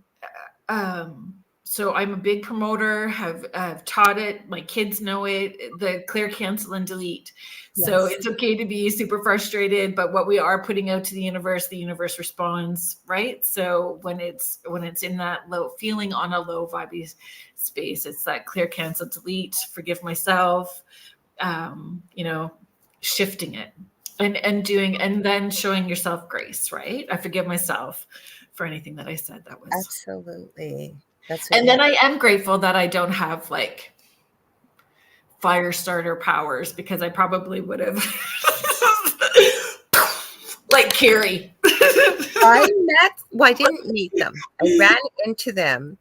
S1: so I'm a big promoter. Have taught it. My kids know it. The clear, cancel, and delete. Yes. So it's okay to be super frustrated, but what we are putting out to the universe responds, right? So when it's in that low feeling on a low vibey space, it's that clear, cancel, delete. Forgive myself. Shifting it and doing, and then showing yourself grace, right? I forgive myself for anything that I said that was
S2: absolutely.
S1: And then I am grateful that I don't have like fire starter powers, because I probably would have like Carrie.
S2: I didn't meet them. I ran into them.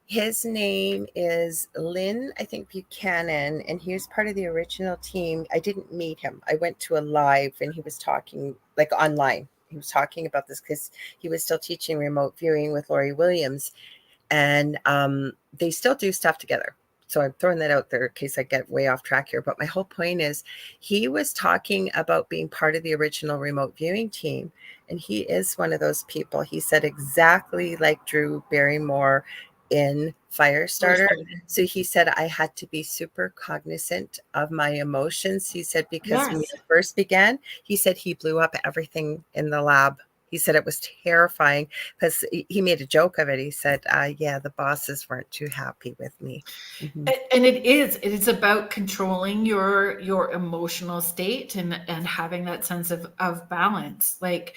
S2: His name is Lynn, I think, Buchanan, and he was part of the original team. I didn't meet him. I went to a live, and he was talking like online. He was talking about this because he was still teaching remote viewing with Lori Williams, and they still do stuff together. So I'm throwing that out there in case I get way off track here. But my whole point is he was talking about being part of the original remote viewing team. And he is one of those people. He said exactly like Drew Barrymore in Firestarter. So he said, I had to be super cognizant of my emotions. He said, because when it first began, he said he blew up everything in the lab. He said it was terrifying because he made a joke of it. He said, yeah, the bosses weren't too happy with me. Mm-hmm.
S1: And it is about controlling your emotional state and having that sense of balance, like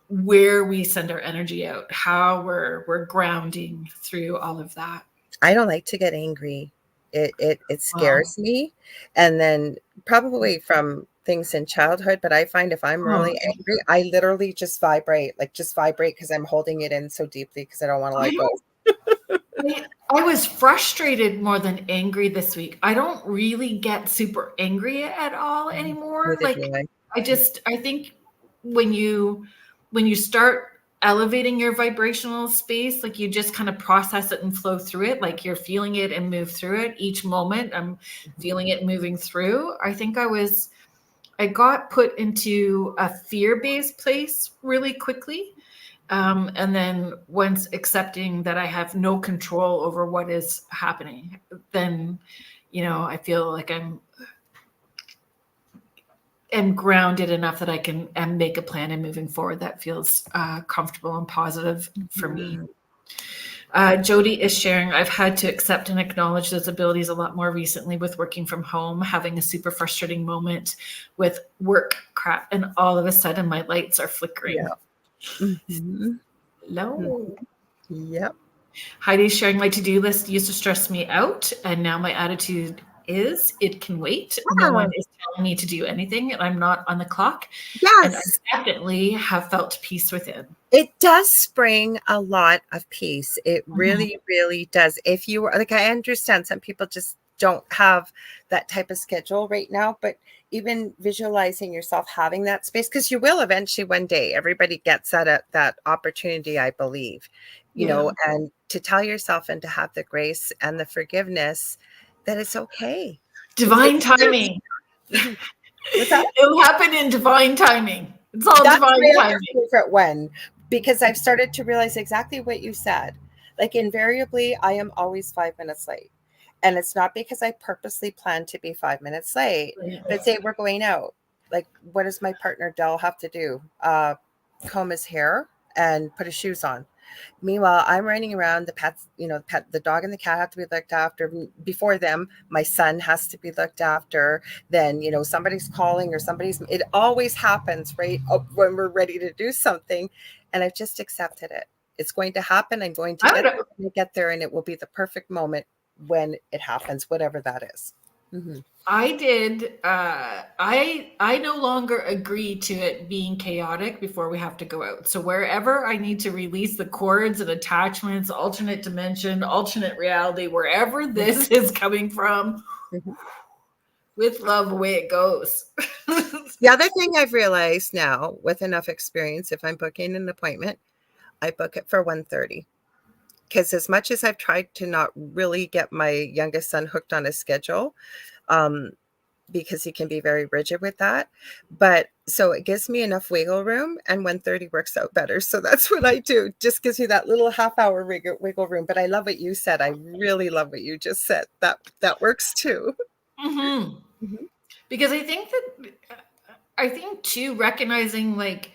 S1: where we send our energy out, how we're grounding through all of that.
S2: I don't like to get angry. It
S1: Wow.
S2: scares me. And then probably from things in childhood, but I find if I'm really angry, I literally just vibrate because I'm holding it in so deeply because I don't want to let go.
S1: I was frustrated more than angry this week. I don't really get super angry at all anymore.
S2: Neither do
S1: I think when you start elevating your vibrational space, like you just kind of process it and flow through it, like you're feeling it and move through it each moment. I'm feeling it moving through. I think I got put into a fear-based place really quickly. And then once accepting that I have no control over what is happening, then, I feel like I'm grounded enough that I can make a plan and moving forward that feels comfortable and positive for me. Jody is sharing, I've had to accept and acknowledge those abilities a lot more recently with working from home, having a super frustrating moment with work crap, and all of a sudden my lights are flickering.
S2: Yeah. Mm-hmm.
S1: Low.
S2: Yep.
S1: Heidi's sharing, my to-do list used to stress me out, and now my attitude is it can wait. No one is telling me to do anything, and I'm not on the clock.
S2: Yes.
S1: And I definitely have felt peace within.
S2: It does bring a lot of peace. It really, really does. If you are like, I understand some people just don't have that type of schedule right now, but even visualizing yourself having that space, because you will eventually one day, everybody gets that opportunity, I believe, and to tell yourself and to have the grace and the forgiveness that it's okay.
S1: Divine timing.
S2: What's that?
S1: It'll happen in divine timing. It's all divine timing.
S2: Favorite one, because I've started to realize exactly what you said. Like invariably, I am always 5 minutes late. And it's not because I purposely plan to be 5 minutes late, but say we're going out. Like, what does my partner Dell have to do? Comb his hair and put his shoes on. Meanwhile, I'm running around. The pets, the dog and the cat have to be looked after. Before them, my son has to be looked after. Then, somebody's calling or it always happens right when we're ready to do something. And I've just accepted it. It's going to happen. I'm going to get there, and it will be the perfect moment when it happens, whatever that is. Mm-hmm.
S1: I did. I no longer agree to it being chaotic before we have to go out. So wherever I need to release the cords and attachments, alternate dimension, alternate reality, wherever this is coming from, with love, away it goes.
S2: The other thing I've realized now, with enough experience, if I'm booking an appointment, I book it for 1:30. Because as much as I've tried to not really get my youngest son hooked on a schedule, because he can be very rigid with that. But so it gives me enough wiggle room, and 1:30 works out better. So that's what I do. Just gives you that little half-hour wiggle room. But I love what you said. I really love what you just said. That works too.
S1: Because I think too, recognizing like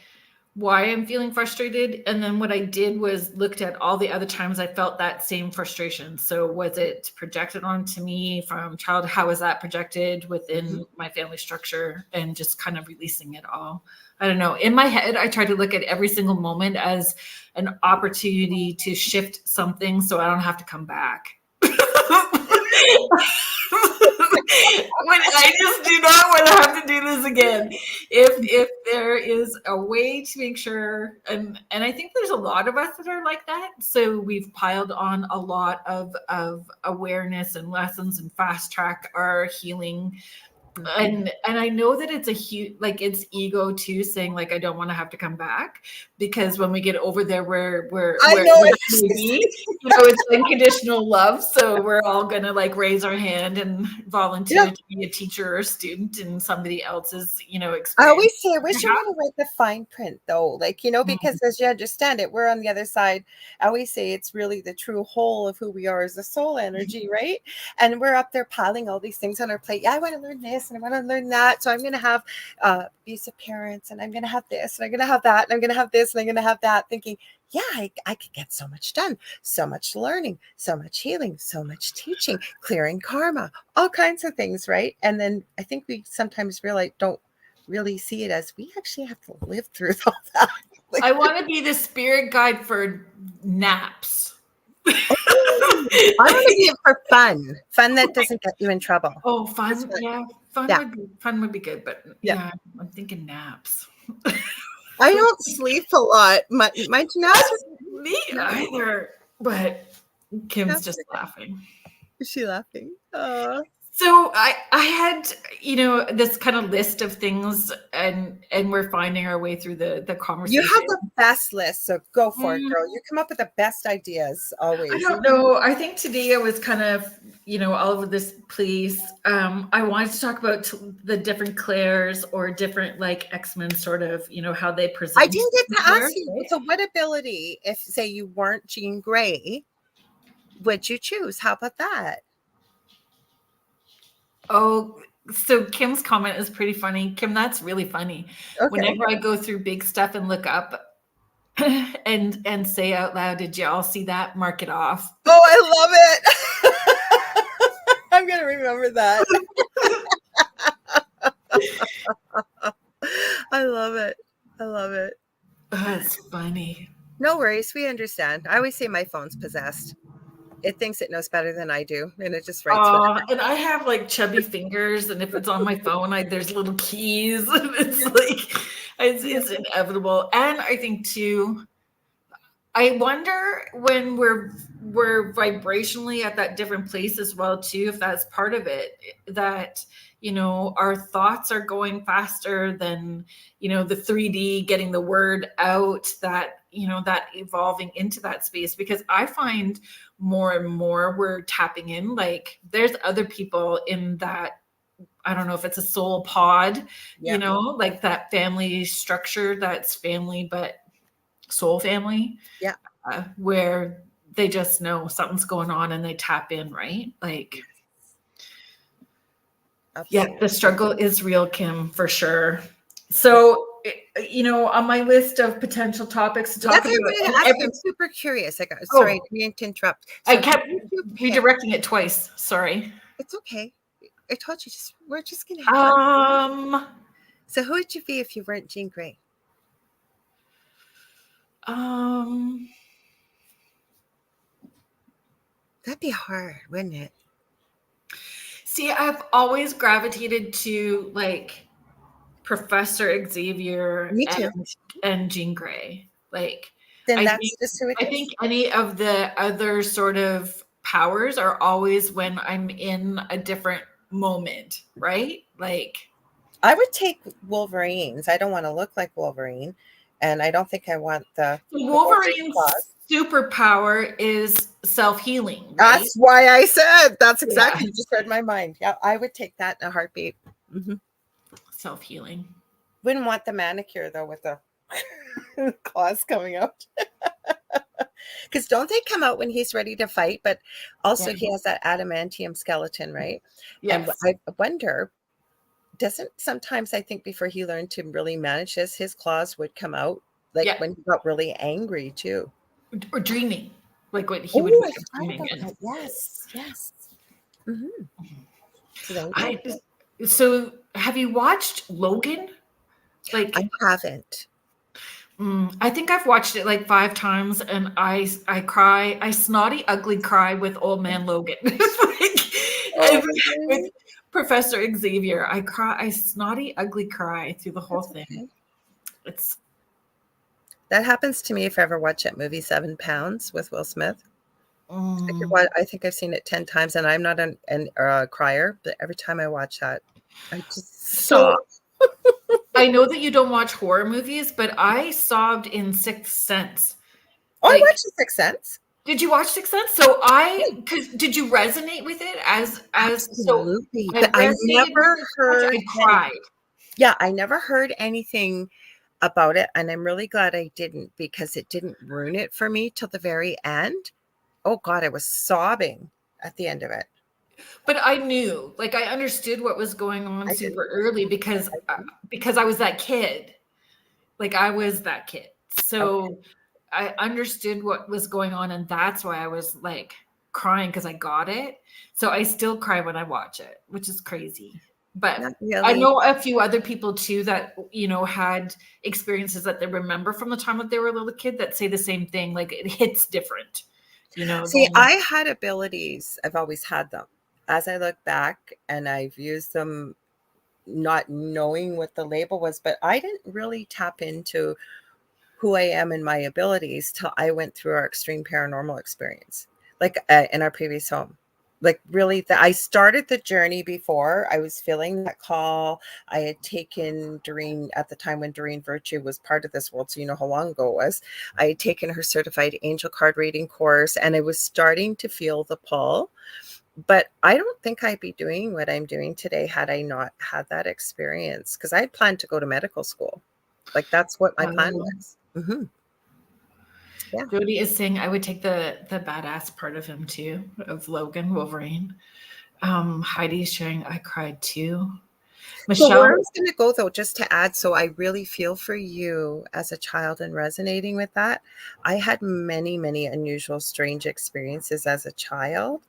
S1: why I'm feeling frustrated. And then what I did was looked at all the other times I felt that same frustration. So was it projected onto me from childhood? How was that projected within my family structure, and just kind of releasing it all? I don't know. In my head, I try to look at every single moment as an opportunity to shift something so I don't have to come back. When I just do not want to have to do this again. If there is a way to make sure, and I think there's a lot of us that are like that. So we've piled on a lot of awareness and lessons and fast track our healing. And I know that it's a huge, like it's ego too, saying like I don't want to have to come back, because when we get over there, we're it's unconditional love. So we're all gonna like raise our hand and volunteer to be a teacher or a student in somebody else's experience.
S2: I always say I wish you would have read the fine print though, because as you understand it, we're on the other side. I always say it's really the true whole of who we are as a soul energy, right? And we're up there piling all these things on our plate. Yeah, I want to learn this. this and I want to learn that. So I'm going to have abusive parents and I'm going to have this and I'm going to have that and I'm going to have this and I'm going to have that, thinking, yeah, I could get so much done, so much learning, so much healing, so much teaching, clearing karma, all kinds of things, right? And then I think we sometimes don't really see it as we actually have to live through all that. Like,
S1: I want to be the spirit guide for naps.
S2: I want to be it for fun that doesn't get you in trouble.
S1: Oh, fun. Yeah, fun would be good, but yeah, I'm thinking naps.
S2: I don't sleep a lot. My naps are
S1: me either, but Kim's just laughing.
S2: Is she laughing?
S1: So I had, this kind of list of things, and we're finding our way through the conversation.
S2: You have the best list, so go for it, girl. You come up with the best ideas always.
S1: I don't know. I think today I was kind of, all over this place. I wanted to talk about the different Claires or different like X-Men sort of, how they present.
S2: I didn't get to ask you. Right? So what ability, if say you weren't Jean Grey, would you choose? How about that?
S1: Oh, so Kim's comment is pretty funny. Kim, that's really funny. Okay. Whenever I go through big stuff and look up and say out loud, did y'all see that? Mark it off.
S2: Oh, I love it. I'm going to remember that. I love it. I love it.
S1: That's funny.
S2: No worries. We understand. I always say my phone's possessed. It thinks it knows better than I do, and it just writes.
S1: And I have like chubby fingers, and if it's on my phone, there's little keys, and it's like it's inevitable. And I think too, I wonder when we're vibrationally at that different place as well too, if that's part of it, that our thoughts are going faster than the 3D getting the word out, that that evolving into that space, because I find more and more we're tapping in, like there's other people in that, I don't know if it's a soul pod, like that family structure, that's family but soul family, where they just know something's going on and they tap in, right? Like absolutely. Yeah, the struggle is real, Kim, for sure. So on my list of potential topics to talk about,
S2: I'm super curious. Sorry, I didn't to interrupt.
S1: So I kept redirecting it twice. Sorry.
S2: It's okay. I told you, we're just gonna have fun. So who would you be if you weren't Jean Grey? That'd be hard, wouldn't it?
S1: See, I've always gravitated to like Professor Xavier and Jean Grey. Like,
S2: then
S1: I think any of the other sort of powers are always when I'm in a different moment, right? Like,
S2: I would take Wolverine's. I don't want to look like Wolverine, and I don't think I want the
S1: Wolverine's superpower is self-healing. Right?
S2: That's why I said that's exactly. You just read my mind. Yeah, I would take that in a heartbeat. Mm-hmm.
S1: Self-healing.
S2: Wouldn't want the manicure though with the claws coming out. Because don't they come out when he's ready to fight? But also he has that adamantium skeleton, right? Yes. And I wonder, doesn't sometimes, I think before he learned to really manage this, his claws would come out like when he got really angry too.
S1: Or dreaming. Like what he would be dreaming.
S2: Yes.
S1: Mm-hmm. So have you watched Logan? Like,
S2: I haven't.
S1: I think I've watched it like 5 times, and I cry. I snotty, ugly cry with Old Man Logan. With Professor Xavier, I cry. I snotty, ugly cry through the whole thing. Okay.
S2: That happens to me if I ever watch that movie 7 Pounds with Will Smith. I think I've seen it 10 times, and I'm not a crier, but every time I watch that, I just stop.
S1: I know that you don't watch horror movies, but I sobbed in Sixth Sense.
S2: Oh, I watched The Sixth Sense.
S1: Did you watch Sixth Sense? So did you resonate with it as
S2: absolutely? So I never heard.
S1: I cried.
S2: Yeah, I never heard anything about it, and I'm really glad I didn't, because it didn't ruin it for me till the very end. Oh God, I was sobbing at the end of it.
S1: But I knew, like, I understood what was going on
S2: I
S1: super
S2: didn't.
S1: early because I was that kid. Like, I was that kid.
S2: Okay.
S1: So I understood what was going on, and that's why I was like crying because I got it. So I still cry when I watch it, which is crazy. But
S2: Not
S1: I
S2: really.
S1: know a few other people too that, you know, had experiences that they remember from the time that they were a little kid that say the same thing. Like, it hits different, you know,
S2: See,
S1: than
S2: I had abilities. I've always had them. As I look back and I've used them not knowing what the label was, but I didn't really tap into who I am and my abilities till I went through our extreme paranormal experience, like in our previous home. Like really, I started the journey before I was feeling that call. I had taken Doreen at the time when Doreen Virtue was part of this world, so you know how long ago it was. I had taken her certified angel card reading course, and I was starting to feel the pull. But I don't think I'd be doing what I'm doing today had I not had that experience, because I had planned to go to medical school. Like that's what my plan was. Yeah.
S1: Jody is saying I would take the badass part of him too, of Logan Wolverine. Heidi is sharing I cried too.
S2: So where I
S1: Michelle,
S2: was going to go though, just to add, so I really feel for you as a child and resonating with that. I had many, many unusual, strange experiences as a child,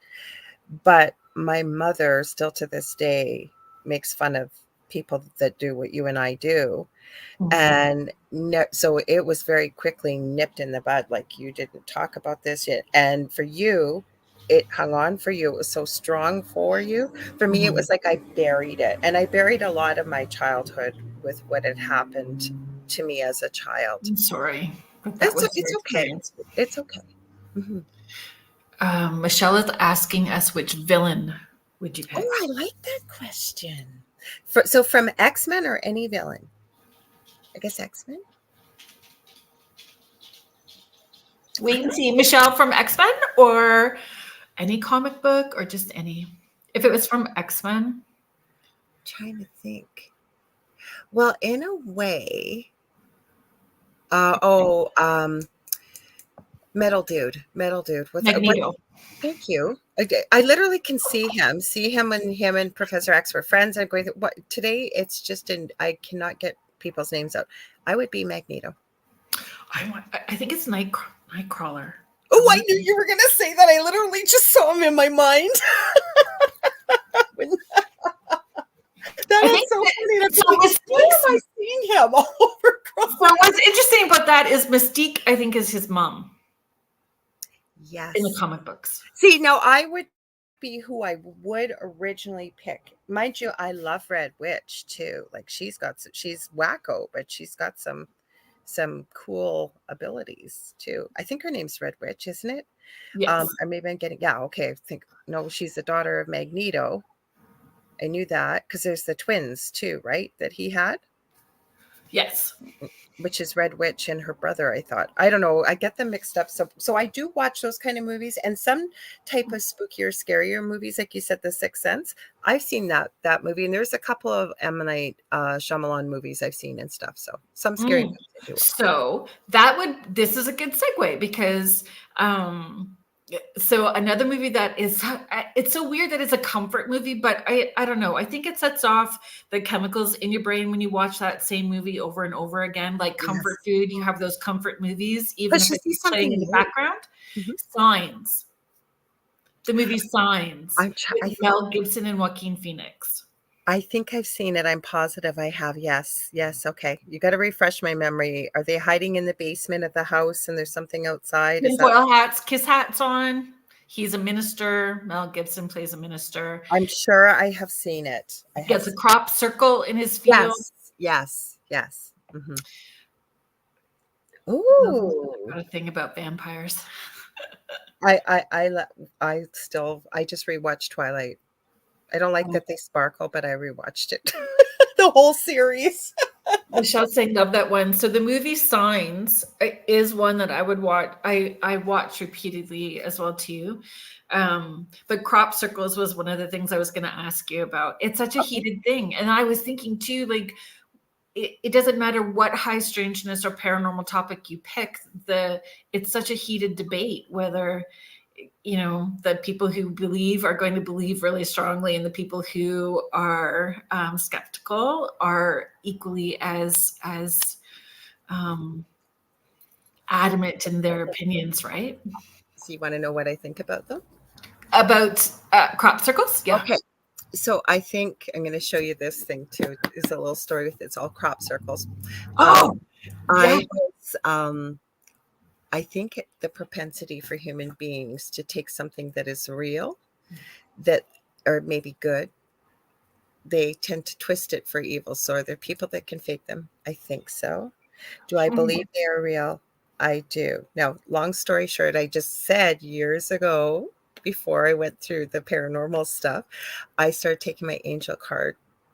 S2: but my mother still to this day makes fun of people that do what you and I do. And so it was very quickly nipped in the bud. Like, you didn't talk about this yet. And for you, it hung on for you. It was so strong for you. For me, it was like I buried it. And I buried a lot of my childhood with what had happened to me as a child.
S1: I'm sorry, but that was your
S2: It's okay.
S1: experience.
S2: It's okay. Mm-hmm.
S1: Michelle is asking us which villain would you pick?
S2: Oh, I like that question. So from X-Men or any villain? I guess X-Men.
S1: Wait and see. Michelle from X-Men or any comic book or just any? If it was from X-Men,
S2: Trying to think. Well, in a way, Metal Dude. What?
S1: Magneto.
S2: Thank you. I literally can see him when him and Professor X were friends. I'm going, what today? It's just I cannot get people's names out. I would be Magneto.
S1: I think it's Nightcrawler.
S2: Oh, I knew you were going to say that. I literally just saw him in my mind. That is so funny. Where am I seeing him all over?
S1: So what's interesting about that is Mystique, I think, is his mom.
S2: Yes.
S1: In the comic books.
S2: See, now I would be who I would originally pick. Mind you, I love Red Witch too. Like she's wacko, but she's got some cool abilities too. I think her name's Red Witch, isn't it?
S1: Yes.
S2: Or maybe I'm getting, yeah, okay. I think no, she's the daughter of Magneto. I knew that because there's the twins too, right? That he had.
S1: Yes.
S2: Which is Red Witch and her brother, I thought. I don't know. I get them mixed up. So I do watch those kind of movies and some type of spookier, scarier movies, like you said, The Sixth Sense. I've seen that movie, and there's a couple of M. Night Shyamalan movies I've seen and stuff. So some scary movies I do watch.
S1: So this is a good segue because so another movie that is, it's so weird that it's a comfort movie, but I don't know. I think it sets off the chemicals in your brain when you watch that same movie over and over again, like comfort food. You have those comfort movies, even if it's playing in the background. Signs. The movie Signs with Mel Gibson and Joaquin Phoenix.
S2: I think I've seen it. I'm positive I have. Yes. Okay. You got to refresh my memory. Are they hiding in the basement of the house and there's something outside?
S1: Tinfoil hats, kiss hats on. He's a minister. Mel Gibson plays a minister.
S2: I'm sure I have seen it.
S1: He gets a crop circle in his field.
S2: Yes. Mm-hmm. Ooh.
S1: Got a thing about vampires.
S2: I just rewatched Twilight. I don't like that they sparkle, but I rewatched it. The whole series.
S1: Michelle's saying love that one. So the movie Signs is one that I would watch. I watch repeatedly as well too. But crop circles was one of the things I was going to ask you about. It's such a heated thing. And I was thinking too, like, it doesn't matter what high strangeness or paranormal topic you pick, it's such a heated debate, whether you know, the people who believe are going to believe really strongly, and the people who are skeptical are equally as adamant in their opinions, right?
S2: So you want to know what I think about them?
S1: About crop circles? Yeah.
S2: Okay. So I think I'm going to show you this thing too. It's a little story with it's all crop circles.
S1: Oh, yeah.
S2: I think the propensity for human beings to take something that is real, that or maybe good, they tend to twist it for evil. So are there people that can fake them? I think so. Do I believe they are real? I do. Now, long story short, I just said years ago, before I went through the paranormal stuff, I started taking my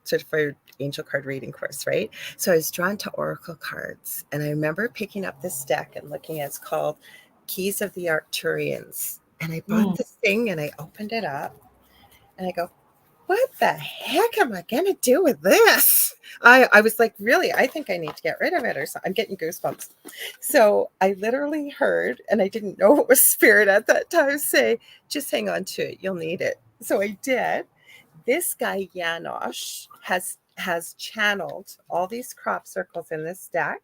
S2: certified angel card reading course, right? So I was drawn to oracle cards. And I remember picking up this deck and looking at it's called Keys of the Arcturians. And I bought this thing and I opened it up and I go, what the heck am I going to do with this? I was like, really, I think I need to get rid of it or something. I'm getting goosebumps. So I literally heard, and I didn't know it was spirit at that time, say, just hang on to it. You'll need it. So I did. This guy, Janosch, has channeled all these crop circles in this deck.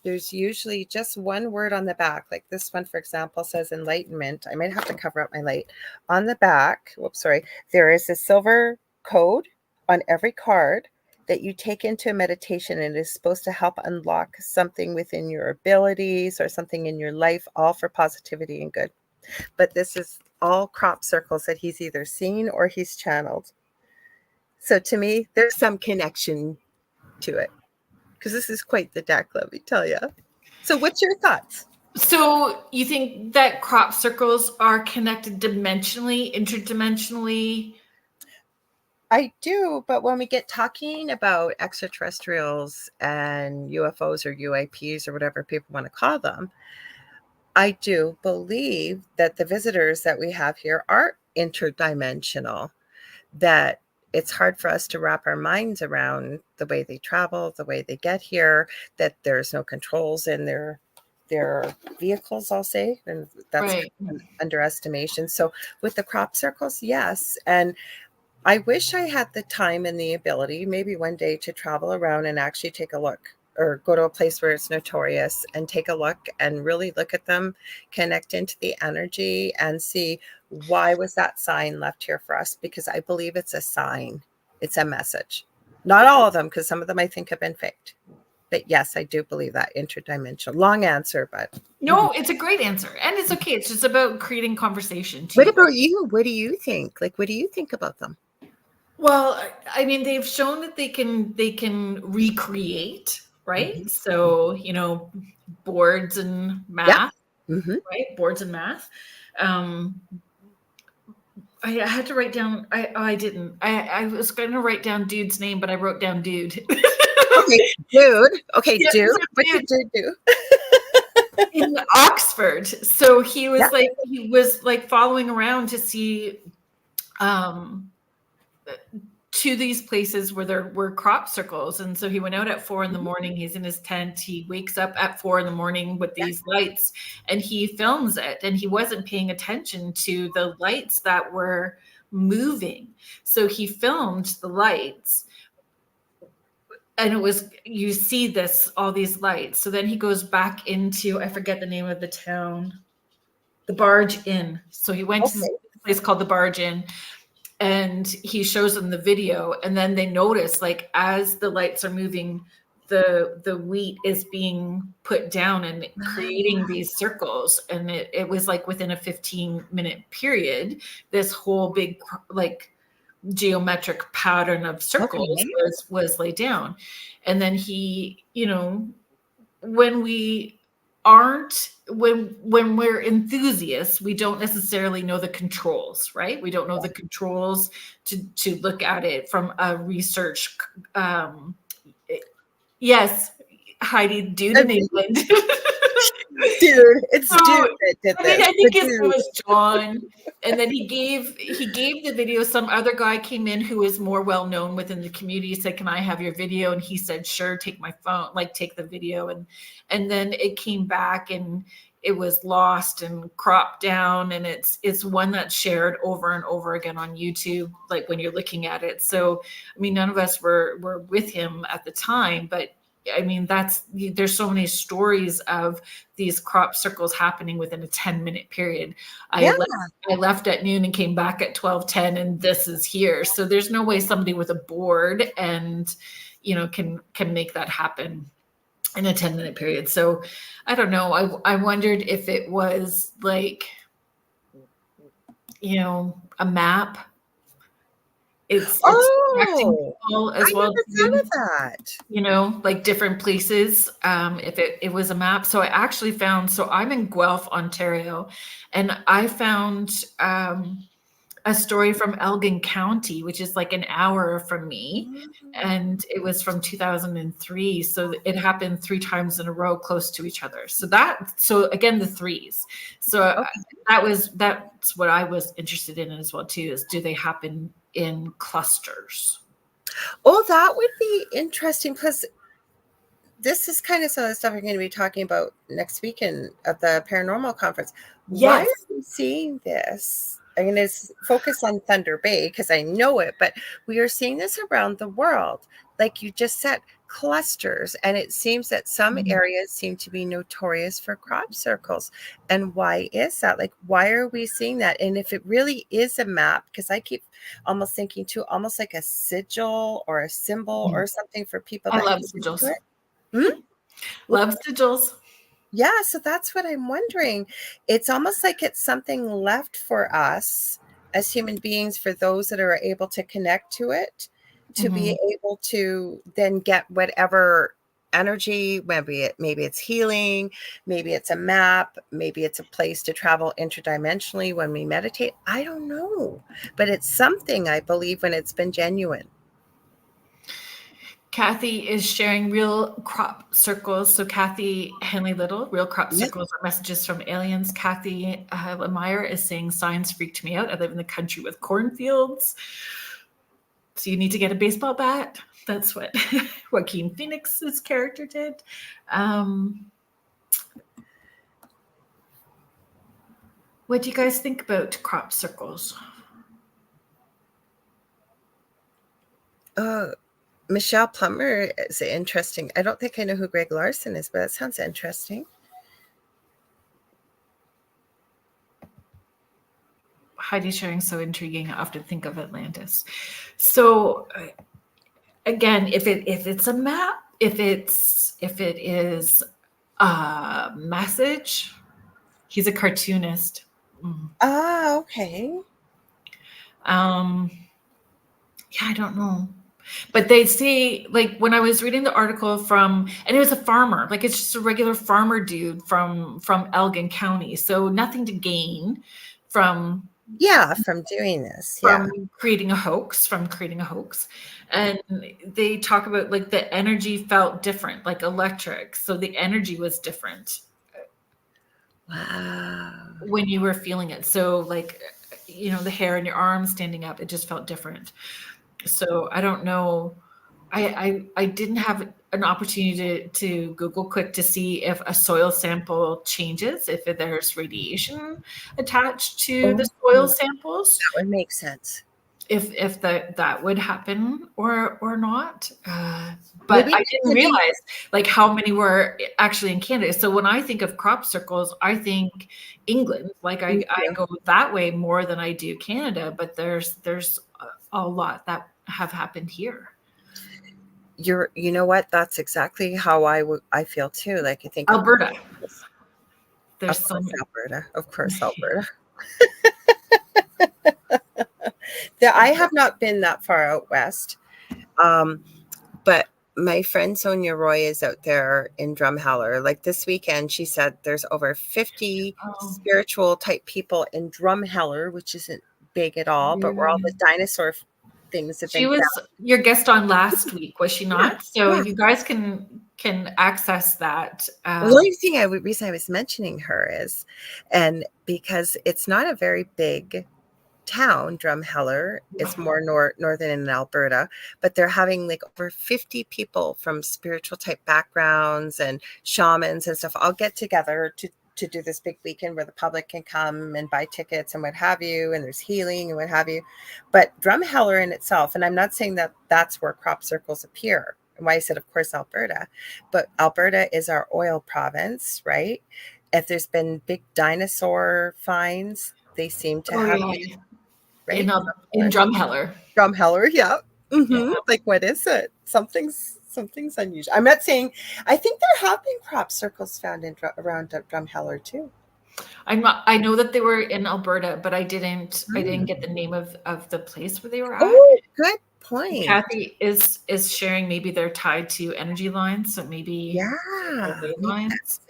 S2: There's usually just one word on the back. Like this one, for example, says enlightenment. I might have to cover up my light. On the back, there is a silver code on every card that you take into a meditation, and it is supposed to help unlock something within your abilities or something in your life, all for positivity and good. But this is all crop circles that he's either seen or he's channeled. So to me, there's some connection to it. Because this is quite the deck, let me tell you. So what's your thoughts?
S1: So you think that crop circles are connected dimensionally, interdimensionally?
S2: I do, but when we get talking about extraterrestrials and UFOs or UAPs or whatever people want to call them, I do believe that the visitors that we have here are interdimensional, that it's hard for us to wrap our minds around the way they travel, the way they get here, that there's no controls in their vehicles, I'll say, and that's
S1: Right.
S2: an underestimation. So with the crop circles, yes. And I wish I had the time and the ability, maybe one day, to travel around and actually take a look, or go to a place where it's notorious and take a look and really look at them, connect into the energy and see, why was that sign left here for us? Because I believe it's a sign. It's a message. Not all of them, because some of them I think have been faked. But yes, I do believe that interdimensional. Long answer, but
S1: no, it's a great answer, and it's okay. It's just about creating conversation too.
S2: What about you? What do you think? Like, what do you think about them?
S1: Well, I mean, they've shown that they can recreate, right? So, you know, boards and math, right? Boards and math. I had to write down. I didn't. I was going to write down dude's name, but I wrote down dude.
S2: Okay, dude. Okay,
S1: Yeah,
S2: dude.
S1: so
S2: What did dude do?
S1: in Oxford. So he was like following around to see to these places where there were crop circles. And so he went out at 4 a.m. He's in his tent. He wakes up at 4 a.m. with these lights, and he films it. And he wasn't paying attention to the lights that were moving. So he filmed the lights. And it was, you see all these lights. So then he goes back into, I forget the name of the town, the Barge Inn. So he went to a place called the Barge Inn, and he shows them the video. And then they notice, like, as the lights are moving, the wheat is being put down and creating these circles. And it was like within a 15-minute period, this whole big, like, geometric pattern of circles was laid down. And then he, you know, when we're enthusiasts, we don't necessarily know the controls, right? We don't know the controls to look at it from a research. Yes, Heidi, dude in England.
S2: Dude, it's dude that did this.
S1: I mean, I think his name was John. And then he gave the video. Some other guy came in who is more well known within the community. He said, "Can I have your video?" And he said, "Sure, take my phone, like take the video." And then it came back, and it was lost and cropped down, and it's one that's shared over and over again on YouTube, like when you're looking at it. So I mean, none of us were with him at the time, but I mean, there's so many stories of these crop circles happening within a 10-minute period.
S2: Yeah.
S1: I left at noon and came back at 12:10, and this is here. So there's no way somebody with a board and, you know, can make that happen in a 10-minute period. So I don't know. I wondered if it was like, you know, a map. It's attracting people as
S2: I
S1: well
S2: never
S1: too.
S2: thought of that.
S1: You know, like different places, if it was a map. So I actually found, so I'm in Guelph, Ontario, and I found a story from Elgin County, which is like an hour from me, and it was from 2003. So it happened 3 times in a row close to each other. So again, the threes. So that's what I was interested in as well too, is do they happen in clusters?
S2: Oh, that would be interesting, because this is kind of some of the stuff we're going to be talking about next weekend at the paranormal conference. Why
S1: Yes.
S2: are we seeing this? I'm going to focus on Thunder Bay because I know it, but we are seeing this around the world. Like you just said, clusters. And it seems that some areas seem to be notorious for crop circles. And why is that? Like, why are we seeing that? And if it really is a map, because I keep almost thinking too, almost like a sigil or a symbol or something for people
S1: I
S2: that
S1: love
S2: can
S1: sigils.
S2: do it.
S1: Love sigils.
S2: Yeah, so that's what I'm wondering. It's almost like it's something left for us as human beings, for those that are able to connect to it, to be able to then get whatever energy, maybe it's healing, maybe it's a map, maybe it's a place to travel interdimensionally when we meditate. I don't know, but it's something, I believe, when it's been genuine.
S1: Kathy is sharing real crop circles. So Kathy Henley Little, real crop circles are messages from aliens. Kathy Lemire is saying signs freaked me out. I live in the country with cornfields. So you need to get a baseball bat. That's what Joaquin Phoenix's character did. What do you guys think about crop circles?
S2: Michelle Plummer is interesting. I don't think I know who Greg Larson is, but that sounds interesting.
S1: Heidi sharing, so intriguing. I often think of Atlantis. So again, if it's a map, if it is a message, he's a cartoonist.
S2: Okay.
S1: Yeah, I don't know. But they say, like, when I was reading the article from, and it was a farmer, like it's just a regular farmer dude from Elgin County. So nothing to gain from
S2: doing this.
S1: from creating a hoax, And they talk about like the energy felt different, like electric. So the energy was different.
S2: Wow.
S1: When you were feeling it. So like, you know, the hair in your arms standing up, it just felt different. So I don't know. I didn't have an opportunity to Google quick to see if a soil sample changes, if there's radiation attached to the soil samples.
S2: That would make sense.
S1: If that would happen or not. But
S2: Maybe
S1: I didn't realize like how many were actually in Canada. So when I think of crop circles, I think England. Like I go that way more than I do Canada. But there's a lot that have happened here.
S2: You know what? That's exactly how I feel too. Like I think
S1: Alberta.
S2: There's Alberta. Of course, Alberta. I have not been that far out west. But my friend Sonia Roy is out there in Drumheller. Like this weekend, she said there's over 50 spiritual type people in Drumheller, which isn't big at all, but where all the dinosaur things have been.
S1: She was your guest on last week, was she not? You guys can access that.
S2: The only reason I was mentioning her is, and because it's not a very big town, Drumheller, it's more northern in Alberta, but they're having like over 50 people from spiritual type backgrounds and shamans and stuff all get together to to do this big weekend where the public can come and buy tickets and what have you, and there's healing and what have you. But Drumheller in itself, and I'm not saying that that's where crop circles appear, and why I said, of course, Alberta, but Alberta is our oil province, right? If there's been big dinosaur finds, they seem to have,
S1: yeah.
S2: right?
S1: In Drumheller.
S2: Drumheller, yeah.
S1: Yeah.
S2: Like, what is it? Something's unusual. I'm not saying. I think there have been crop circles found around Drumheller too.
S1: I know that they were in Alberta, but I didn't get the name of the place where they were at.
S2: Oh, good point.
S1: Kathy is sharing, maybe they're tied to energy lines, so maybe lines.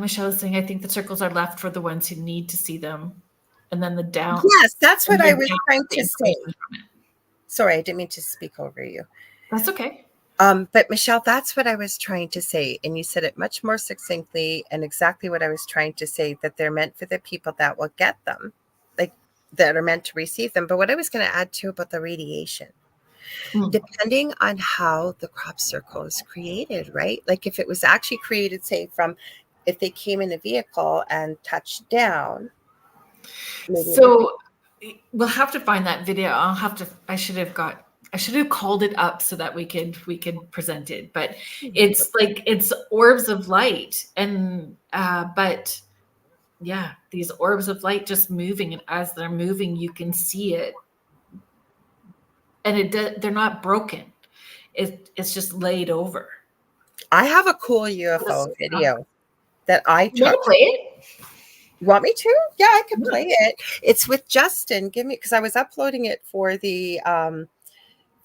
S1: Michelle is saying, I think the circles are left for the ones who need to see them, and then the down.
S2: Yes, that's what I was trying to say. Sorry, I didn't mean to speak over you.
S1: That's okay.
S2: But Michelle, that's what I was trying to say. And you said it much more succinctly and exactly what I was trying to say, that they're meant for the people that will get them, like that are meant to receive them. But what I was going to add too about the radiation, depending on how the crop circle is created, right? Like if it was actually created, say, from if they came in a vehicle and touched down.
S1: So we'll have to find that video. I should have called it up so that we could present it, but it's orbs of light, and but yeah, these orbs of light just moving, and as they're moving you can see it, and they're not broken. It's just laid over.
S2: I have a cool UFO video that I took.
S1: You want to play it?
S2: You want me to? Yeah, I can play it. It's with Justin. Because I was uploading it for the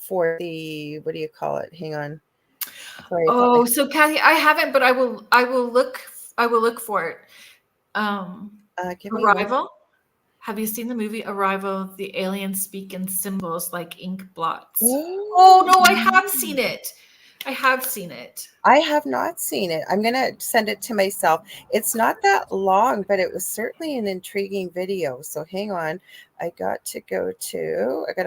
S2: what do you call it? Hang on. Sorry,
S1: so Kathy, I haven't, but I will look for it. Arrival. Have you seen the movie Arrival? The aliens speak in symbols like ink blots. Oh no, I have seen it. I have not seen it. I'm going to send it to myself. It's not that long, but it was certainly an intriguing video. So hang on. I got to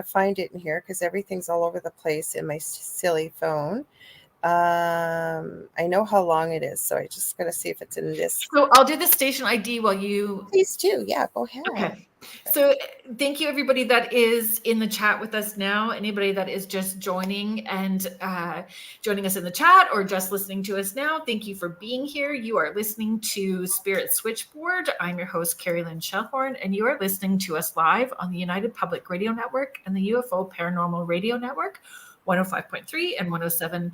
S1: find it in here because everything's all over the place in my silly phone. I know how long it is, so I just got to see if it's in this. So I'll do the station ID while you.
S2: Please do. Yeah, go ahead.
S1: Okay. So thank you, everybody that is in the chat with us now. Anybody that is just joining and joining us in the chat or just listening to us now, thank you for being here. You are listening to Spirit Switchboard. I'm your host, Kerrilynn Shellhorn, and you are listening to us live on the United Public Radio Network and the UFO Paranormal Radio Network, 105.3 and 107.7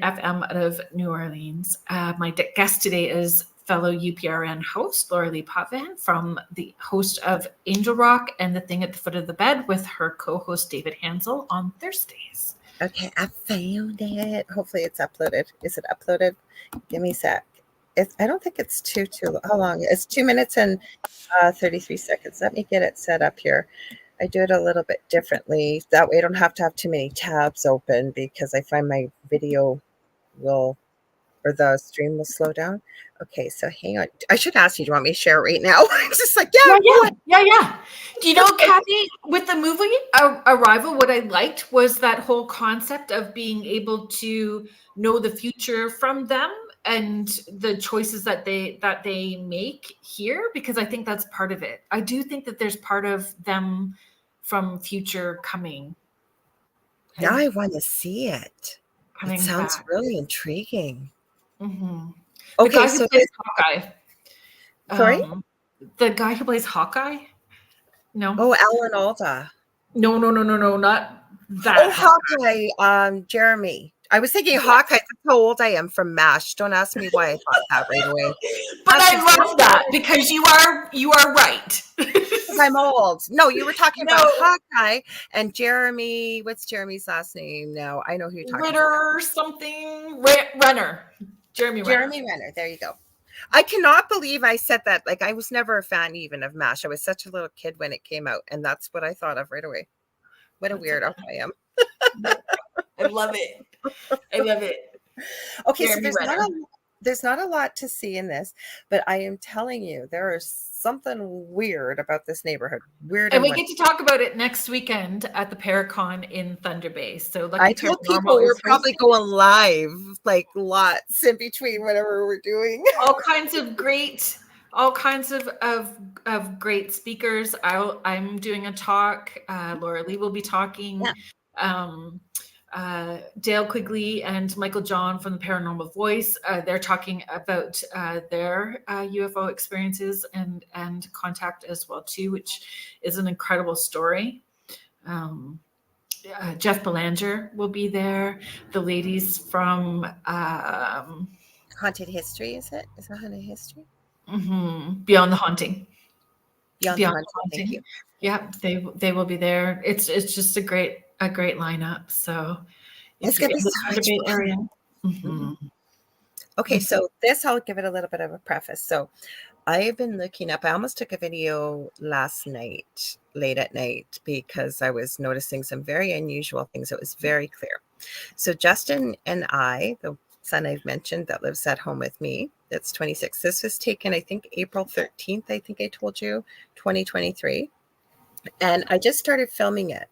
S1: FM out of New Orleans. My guest today is fellow UPRN host Lorilei Potvin, from the host of Angel Rock and The Thing at the Foot of the Bed, with her co-host David Hansel on Thursdays.
S2: Okay, I found it. Hopefully it's uploaded. Is it uploaded? Give me a sec. I don't think it's too how long? It's 2 minutes and 33 seconds. Let me get it set up here. I do it a little bit differently. That way I don't have to have too many tabs open, because I find my video the stream will slow down. Okay, so hang on. I should ask you, do you want me to share it right now? I'm just like,
S1: yeah. Do you know, Kathy, with the movie Arrival, what I liked was that whole concept of being able to know the future from them and the choices that they make here, because I think that's part of it. I do think that there's part of them from future coming.
S2: Now I want to see it. It sounds really intriguing.
S1: Mm-hmm.
S2: Okay,
S1: the guy who plays Hawkeye.
S2: Sorry?
S1: The guy who plays Hawkeye? No.
S2: Oh, Alan Alda.
S1: No, not that.
S2: Oh, Hawkeye. Jeremy. I was thinking Hawkeye. That's how old I am from MASH. Don't ask me why I thought that right away.
S1: But I love that, because you are right.
S2: I'm old. No, you were talking about Hawkeye and Jeremy. What's Jeremy's last name? No, I know who you're talking about.
S1: Renner. Jeremy
S2: Renner. There you go. I cannot believe I said that. Like, I was never a fan even of MASH. I was such a little kid when it came out, and that's what I thought of right away. What a weirdo I am.
S1: I love it.
S2: Okay, Jeremy so there's not a lot to see in this, but I am telling you, there are something weird about this neighborhood. Weird
S1: And
S2: and
S1: we
S2: wonderful.
S1: get to talk about it next weekend at the Paracon in Thunder Bay. So
S2: I
S1: Lucky
S2: told
S1: Paranormal
S2: people we're
S1: is
S2: probably
S1: hosting
S2: going live, like lots in between whatever we're doing.
S1: all kinds of great great speakers. I'm doing a talk. Lorilei will be talking.
S2: Yeah.
S1: Dale Quigley and Michael John from the Paranormal Voice. They're talking about their UFO experiences and contact as well too, which is an incredible story. Jeff Belanger will be there. The ladies from
S2: Haunted History, is it? Is it Haunted History?
S1: Beyond the Haunting.
S2: Beyond the Haunting. Thank you.
S1: Yeah, they will be there. It's just a great lineup. So
S2: It's
S1: if you're
S2: gonna be
S1: in the
S2: so
S1: Thunder
S2: much
S1: Bay
S2: fun.
S1: area.
S2: Okay, so this I'll give it a little bit of a preface. So I have been looking up. I almost took a video last night, late at night, because I was noticing some very unusual things. It was very clear. So Justin and I, the son I've mentioned that lives at home with me, that's 26. This was taken, I think, April 13th, I think I told you, 2023. And I just started filming it.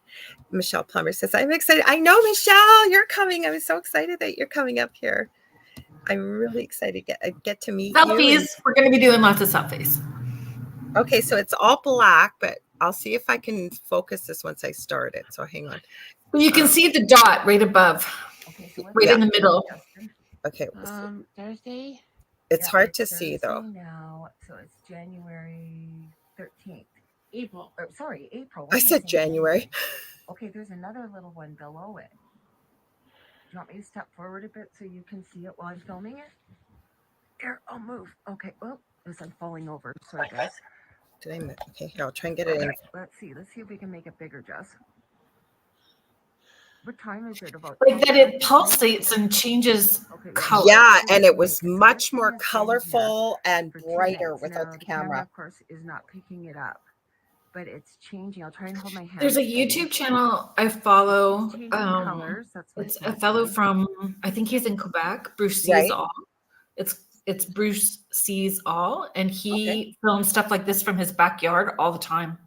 S2: Michelle Plummer says, I'm excited. I know, Michelle, you're coming. I'm so excited that you're coming up here. I'm really excited to get to meet you.
S1: Selfies. We're going to be doing lots of selfies.
S2: Okay, so it's all black, but I'll see if I can focus this once I start it. So hang on.
S1: Well, you can see the dot right above,
S3: Okay, so
S1: right in the middle.
S2: Okay.
S3: Thursday.
S2: It's hard to see though.
S3: Now, so it's January 13th. April. April.
S2: I said January.
S3: Okay, there's another little one below it. Do you want me to step forward a bit so you can see it while I'm filming it? Here, I'll move. Okay. Oh, as I'm falling over. Sorry, guys.
S2: Did I move? Okay, here, I'll try and get it in.
S3: Let's see if we can make it bigger, Jess. What time is it? About
S1: like that it pulsates and changes color.
S2: Yeah, and it was much more colorful and brighter without the camera.
S3: Of course, is not picking it up, but it's changing. I'll try and hold my hand.
S1: There's a YouTube channel I follow.
S3: Colors.
S1: It's a fellow from, I think he's in Quebec, Bruce Sees All. It's Bruce Sees All, and he films stuff like this from his backyard all the time.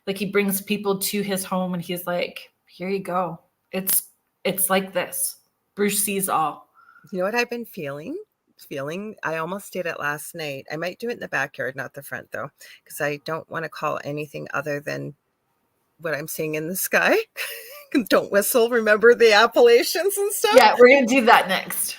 S1: Like he brings people to his home and he's like, here you go. It's like this. Bruce Sees All.
S2: You know what I've been feeling? I almost did it last night. I might do it in the backyard, not the front though, because I don't want to call anything other than what I'm seeing in the sky. Don't whistle. Remember the appellations and stuff?
S1: Yeah, we're going to do that next.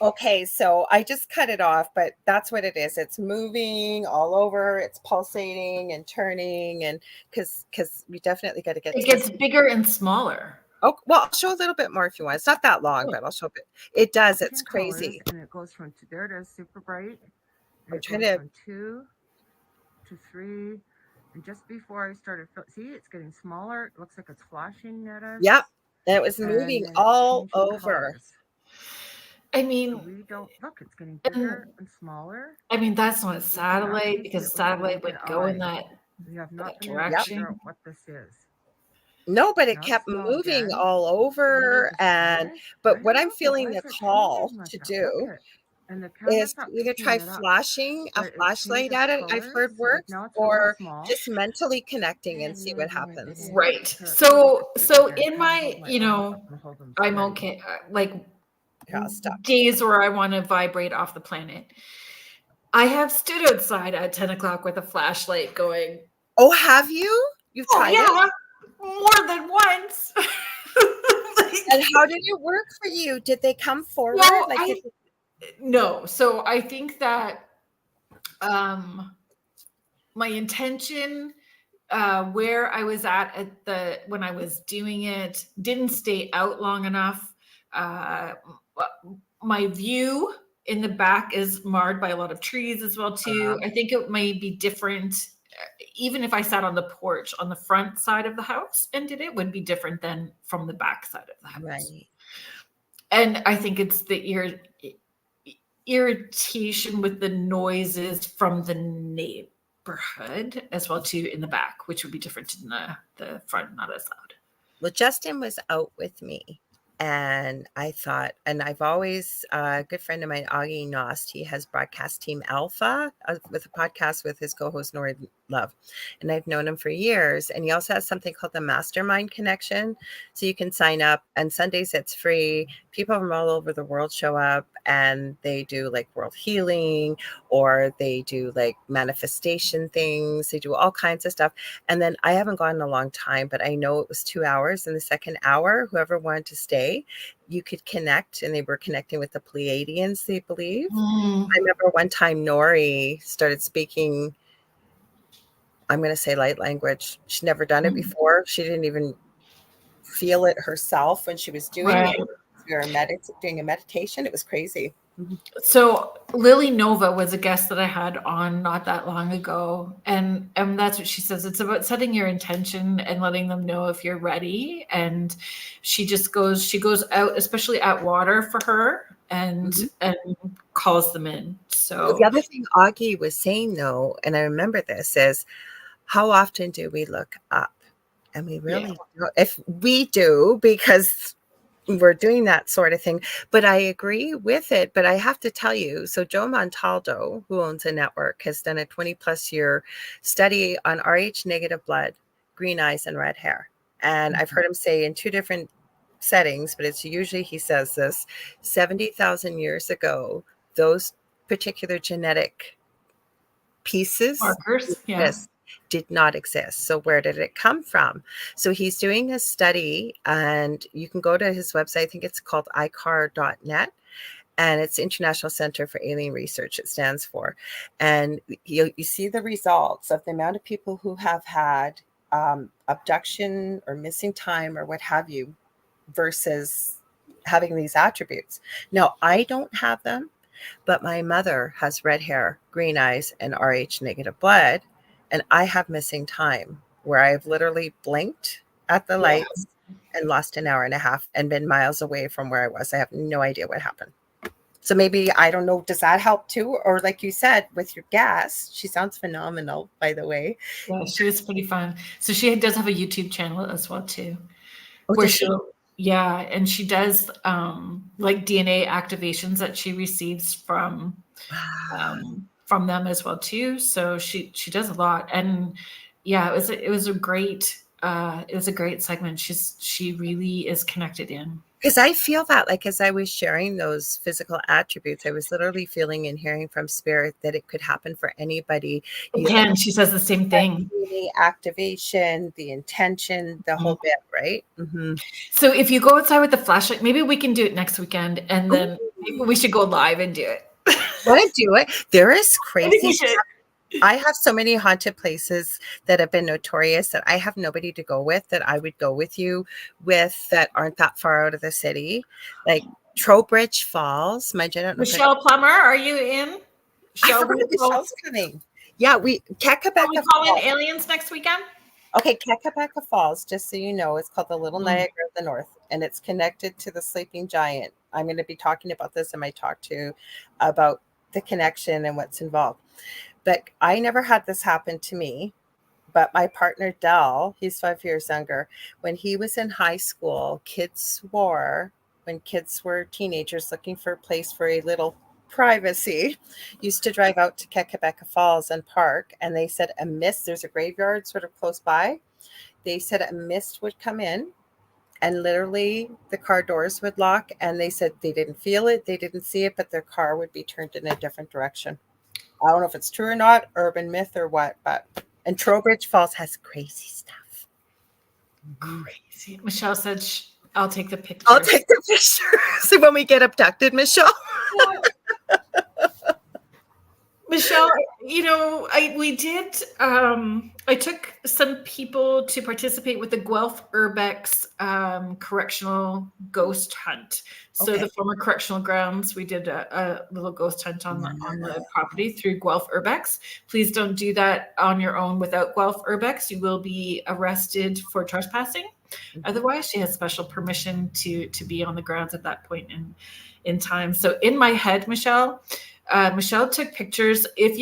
S2: Okay, so I just cut it off, but that's what it is. It's moving all over. It's pulsating and turning, and because we definitely got to get.
S1: It gets bigger and smaller.
S2: Oh, well, I'll show a little bit more if you want. It's not that long, but I'll show a bit. It does. It's crazy.
S3: And it goes from there it is, super bright.
S2: I'm trying to
S3: from 2 to 3, and just before I started, see, it's getting smaller. It looks like it's flashing at us.
S2: Yep, and it was moving all over.
S3: Colors.
S1: I mean,
S3: so we don't look. It's getting bigger and smaller.
S1: I mean, that's not a satellite because satellite would go in that direction.
S3: Figure out what this is.
S2: No, but it kept moving all over, but what I'm feeling the call to do is to either try flashing a flashlight at it, I've heard works, or just mentally connecting and see what happens.
S1: Right. So in my, I'm okay, like days where I want to vibrate off the planet, I have stood outside at 10 o'clock with a flashlight going.
S2: Oh, have you? You've tried it?
S1: More than once.
S2: And how did it work for you? Did they come forward?
S1: Well, no. So I think that my intention, where I was at when I was doing it, didn't stay out long enough. My view in the back is marred by a lot of trees as well too. I think it may be different. Even if I sat on the porch on the front side of the house and did it, would be different than from the back side of the house.
S2: Right.
S1: And I think it's the irritation with the noises from the neighborhood as well too in the back, which would be different in the front, not as loud.
S2: Well, Justin was out with me And I thought, and I've always, a good friend of mine, Augie Nost, he has Broadcast Team Alpha with a podcast with his co-host, Nori Love. And I've known him for years. And he also has something called the Mastermind Connection. So you can sign up, and Sundays it's free. People from all over the world show up, and they do like world healing, or they do like manifestation things. They do all kinds of stuff. And then I haven't gone in a long time, but I know it was 2 hours. In the second hour, whoever wanted to stay, you could connect, and they were connecting with the Pleiadians, they believe. I remember one time Nori started speaking, I'm going to say light language. She'd never done it before. She didn't even feel it herself when she was doing
S1: Right.
S2: it. We were doing a meditation. It was crazy.
S1: So Lily Nova was a guest that I had on not that long ago, and that's what she says. It's about setting your intention and letting them know if you're ready. And she goes out, especially at water for her, and calls them in. So
S2: The other thing Augie was saying, though, and I remember this, is how often do we look up? And we really don't. If we do, because we're doing that sort of thing. But I agree with it. But I have to tell you, so Joe Montaldo, who owns a network, has done a 20+ year study on Rh negative blood, green eyes, and red hair. And I've heard him say in 2 different settings, but it's usually, he says this, 70,000 years ago, those particular genetic pieces
S1: markers,
S2: did not exist. So where did it come from? So he's doing a study, and you can go to his website. I think it's called icar.net, and it's International Center for Alien Research, it stands for. And you see the results of the amount of people who have had abduction or missing time or what have you versus having these attributes. Now, I don't have them, but my mother has red hair, green eyes, and Rh negative blood. And I have missing time where I've literally blinked at the lights and lost an hour and a half and been miles away from where I was. I have no idea what happened. So maybe, I don't know, does that help too? Or like you said, with your guest, she sounds phenomenal, by the way.
S1: Yeah, she was pretty fun. So she does have a YouTube channel as well too.
S2: Does she?
S1: Yeah, and she does like DNA activations that she receives from them as well too. So she does a lot, and yeah, it was a great segment. She really is connected in.
S2: Because I feel that, like, as I was sharing those physical attributes, I was literally feeling and hearing from spirit that it could happen for anybody.
S1: Again, she says the same thing.
S2: The activation, the intention, the whole bit, right?
S1: So if you go outside with the flashlight, maybe we can do it next weekend, and then maybe we should go live and do it.
S2: Want to do it? There is crazy stuff. I have so many haunted places that have been notorious that I have nobody to go with, that I would go with you with, that aren't that far out of the city. Like Trowbridge Falls.
S1: Michelle Plummer, are you in?
S2: Michelle's coming. Yeah, Quebec
S1: call in aliens next weekend?
S2: Okay, Quebec Falls, just so you know, it's called the Little Niagara of the North, and it's connected to the Sleeping Giant. I'm going to be talking about this in my talk too, about the connection and what's involved. But I never had this happen to me. But my partner, Del, he's 5 years younger. When he was in high school, kids swore, when kids were teenagers looking for a place for a little privacy, used to drive out to Quebec Falls and park. And they said a mist, there's a graveyard sort of close by. They said a mist would come in, and literally the car doors would lock. And they said they didn't feel it, they didn't see it, but their car would be turned in a different direction. I don't know if it's true or not, urban myth or what, and Trowbridge Falls has crazy stuff.
S1: Crazy. Michelle said, I'll take the picture.
S2: I'll take the picture. So when we get abducted, Michelle.
S1: Michelle, I took some people to participate with the Guelph Urbex correctional ghost hunt. So the former correctional grounds, we did a little ghost hunt on the property through Guelph Urbex. Please don't do that on your own without Guelph Urbex. You will be arrested for trespassing. Otherwise, she has special permission to be on the grounds at that point in time. So in my head, Michelle took pictures. If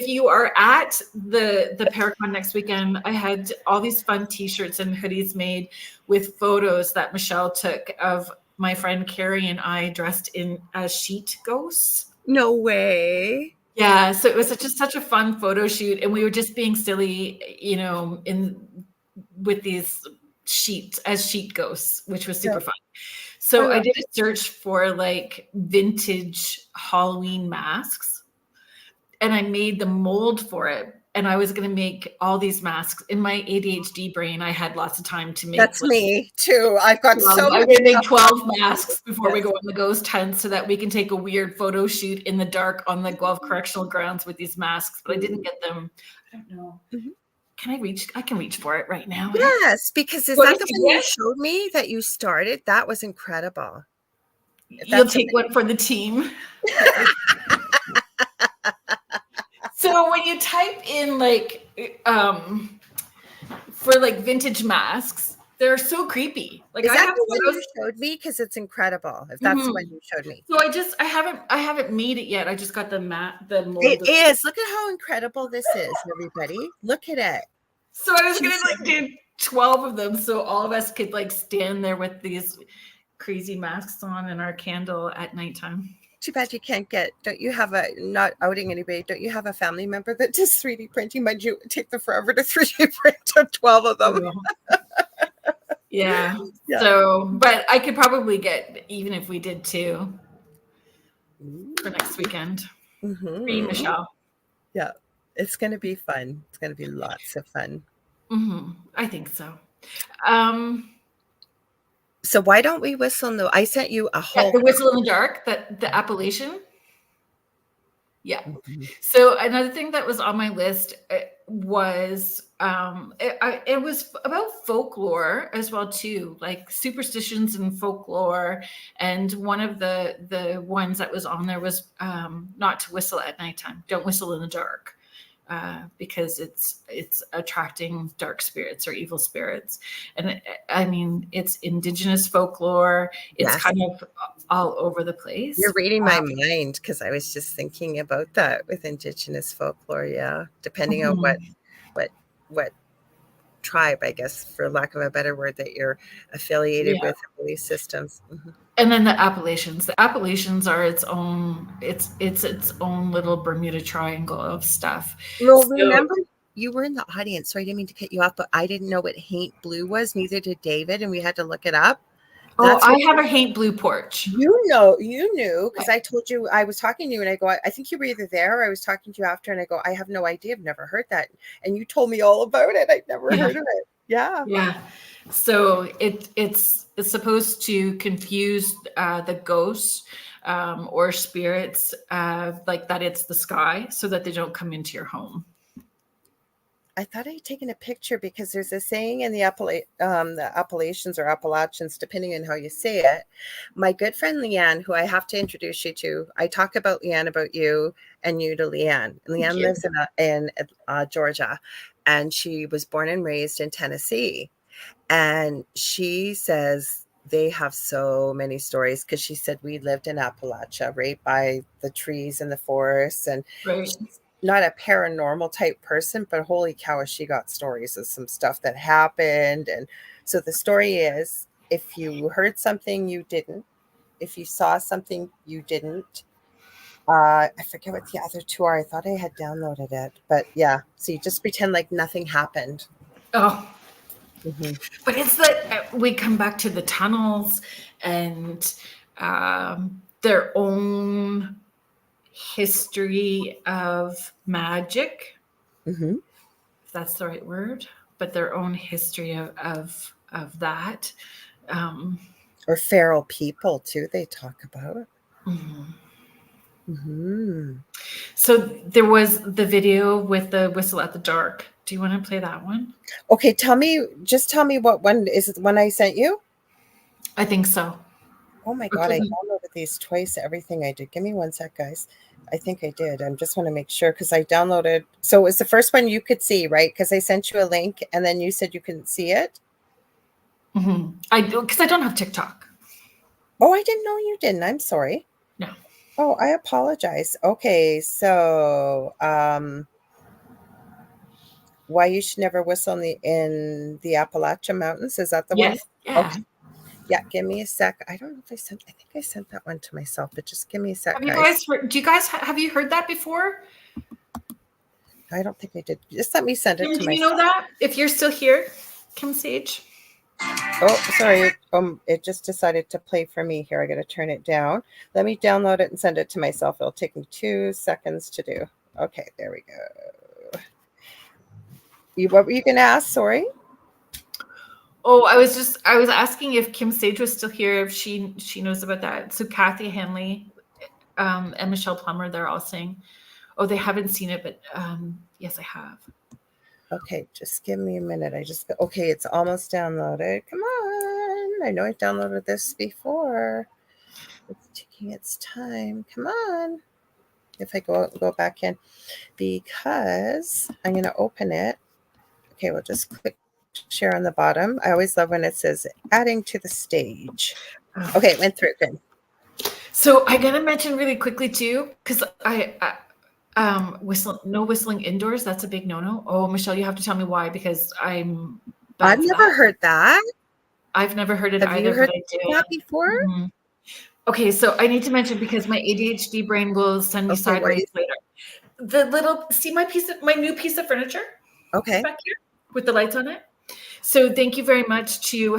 S1: you are at the Paracon next weekend, I had all these fun T-shirts and hoodies made with photos that Michelle took of my friend Carrie and I dressed in as sheet ghosts.
S2: No way.
S1: Yeah, so it was such a fun photo shoot, and we were just being silly, you know, with these sheet ghosts, which was super fun. So I did a search for like vintage Halloween masks, and I made the mold for it. And I was going to make all these masks. In my ADHD brain, I had lots of time to make.
S2: That's me too. I've got so
S1: I'm
S2: much.
S1: going to make 12 masks before we go on the ghost hunt, so that we can take a weird photo shoot in the dark on the Guelph Correctional Grounds with these masks. But I didn't get them. I don't know. Can I reach? I can reach for it right now.
S2: Yes, because is that the one you showed me that you started? That was incredible.
S1: You'll take one for the team. So when you type in like for like vintage masks, they're so creepy. Like,
S2: is that the one you showed me? Because it's incredible. If that's the one you showed me.
S1: So I haven't made it yet. I just got the mold.
S2: It is. Look at how incredible this is, everybody. Look at it.
S1: So I was gonna like do 12 of them, so all of us could like stand there with these crazy masks on and our candle at nighttime.
S2: Too bad you can't don't you have not outing anybody, don't you have a family member that does 3D printing? Mind you, take them forever to 3D print 12 of them.
S1: Yeah. So, but I could probably get, even if we did 2 for next weekend. For you, Michelle.
S2: Yeah. It's going to be fun. It's going to be lots of fun.
S1: I think so.
S2: So why don't we whistle? I sent you a whole.
S1: The whistle in the dark, the appellation. Yeah. So another thing that was on my list was it was about folklore as well too, like superstitions and folklore. And one of the ones that was on there was not to whistle at nighttime. Don't whistle in the dark. Because it's attracting dark spirits or evil spirits. And I mean, it's Indigenous folklore. It's kind of all over the place.
S2: You're reading my mind, because I was just thinking about that with Indigenous folklore. Yeah. Depending on what tribe, I guess, for lack of a better word, that you're affiliated with, belief systems.
S1: And then the Appalachians. The Appalachians are its own little Bermuda Triangle of stuff.
S2: Well, remember, you were in the audience, so I didn't mean to cut you off, but I didn't know what haint blue was. Neither did David, and we had to look it up.
S1: I have a haint blue porch.
S2: You knew, because I told you, I was talking to you, and I go, I think you were either there or I was talking to you after, and I go, I have no idea. I've never heard that. And you told me all about it. I'd never heard of it. Yeah.
S1: Yeah. So it's supposed to confuse the ghosts or spirits, like that it's the sky, so that they don't come into your home.
S2: I thought I'd taken a picture, because there's a saying in the Appalachians or Appalachians, depending on how you say it. My good friend Leanne, who I have to introduce you to, I talk about Leanne, about you, and you to Leanne. Leanne lives in Georgia, and she was born and raised in Tennessee. And she says they have so many stories, because she said we lived in Appalachia, right by the trees and the forests, and she's not a paranormal type person, but holy cow, she got stories of some stuff that happened. And so the story is, if you heard something you didn't, if you saw something you didn't, I forget what the other 2 are. I thought I had downloaded it, but yeah. So you just pretend like nothing happened.
S1: Oh, but it's that we come back to the tunnels and their own history of magic, if that's the right word, but their own history of that.
S2: Or feral people too, they talk about.
S1: So there was the video with the whistle at the dark. Do you want to play that one?
S2: Okay, tell me what one is it, the one I sent you?
S1: I think so.
S2: Oh my God, I downloaded these twice, everything I did. Give me one sec, guys. I think I did. I just want to make sure, because I downloaded. So it was the first one you could see, right? Because I sent you a link and then you said you couldn't see it.
S1: Because I don't have TikTok.
S2: Oh, I didn't know you didn't. I'm sorry.
S1: No.
S2: Oh, I apologize. Okay, so why you should never whistle in the Appalachian Mountains? Is that the one?
S1: Yeah.
S2: Okay. Yeah, give me a sec. I don't know if I think I sent that one to myself, but just give me a sec,
S1: Have you
S2: guys.
S1: have you heard that before?
S2: I don't think I did. Just let me send it
S1: Kim,
S2: to
S1: do
S2: myself.
S1: you know that? If you're still here, Kim Sage.
S2: Oh, sorry. It just decided to play for me here. I got to turn it down. Let me download it and send it to myself. It'll take me 2 seconds to do. Okay, there we go. What were you going to ask? Sorry.
S1: Oh, I was asking if Kim Sage was still here, if she knows about that. So Kathy Henley, and Michelle Plummer, they're all saying, oh, they haven't seen it, but yes, I have.
S2: Okay, just give me a minute. Okay, it's almost downloaded. Come on. I know I downloaded this before. It's taking its time. Come on. If I go back in, because I'm going to open it. Okay, we'll just click share on the bottom. I always love when it says adding to the stage. Okay, it went through. Good.
S1: So I'm gonna mention really quickly too, because no whistling indoors. That's a big no-no. Oh, Michelle, you have to tell me why, because
S2: I've never heard that.
S1: I've never heard it
S2: Have
S1: either.
S2: You heard
S1: but I did
S2: that before?
S1: Mm-hmm. Okay, so I need to mention, because my ADHD brain will send me sideways later. The little my new piece of furniture.
S2: Okay.
S1: Back here with the lights on it. So thank you very much to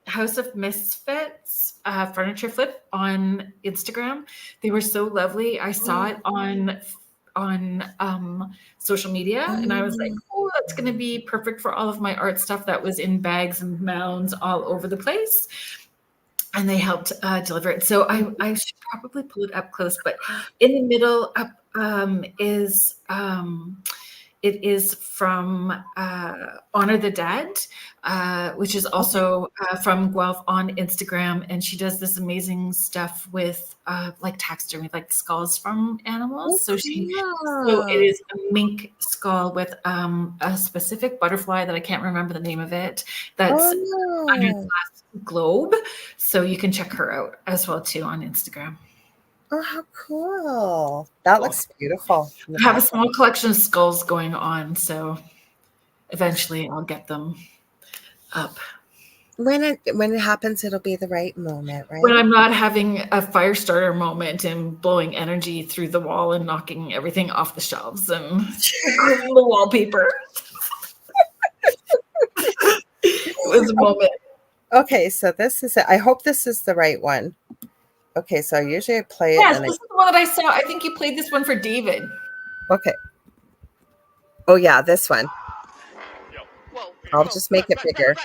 S1: House of Misfits Furniture Flip on Instagram. They were so lovely. I saw it on social media, and I was like, oh, that's going to be perfect for all of my art stuff that was in bags and mounds all over the place. And they helped deliver it. So I should probably pull it up close, but in the middle up is it is from Honor the Dead, which is also from Guelph on Instagram. And she does this amazing stuff with like taxidermy, like skulls from animals. So it is a mink skull with a specific butterfly that I can't remember the name of it. That's under the glass globe. So you can check her out as well too on Instagram.
S2: Oh, how cool. That looks beautiful.
S1: I have a small collection of skulls going on, so eventually I'll get them up.
S2: When it happens, it'll be the right moment, right?
S1: When I'm not having a fire starter moment and blowing energy through the wall and knocking everything off the shelves and the wallpaper. It was a moment.
S2: Okay, so this is it. I hope this is the right one. Okay, so usually I play it.
S1: Yes, this is the one that I saw. I think you played this one for David.
S2: Okay. Oh yeah, this one. I'll just make it bigger.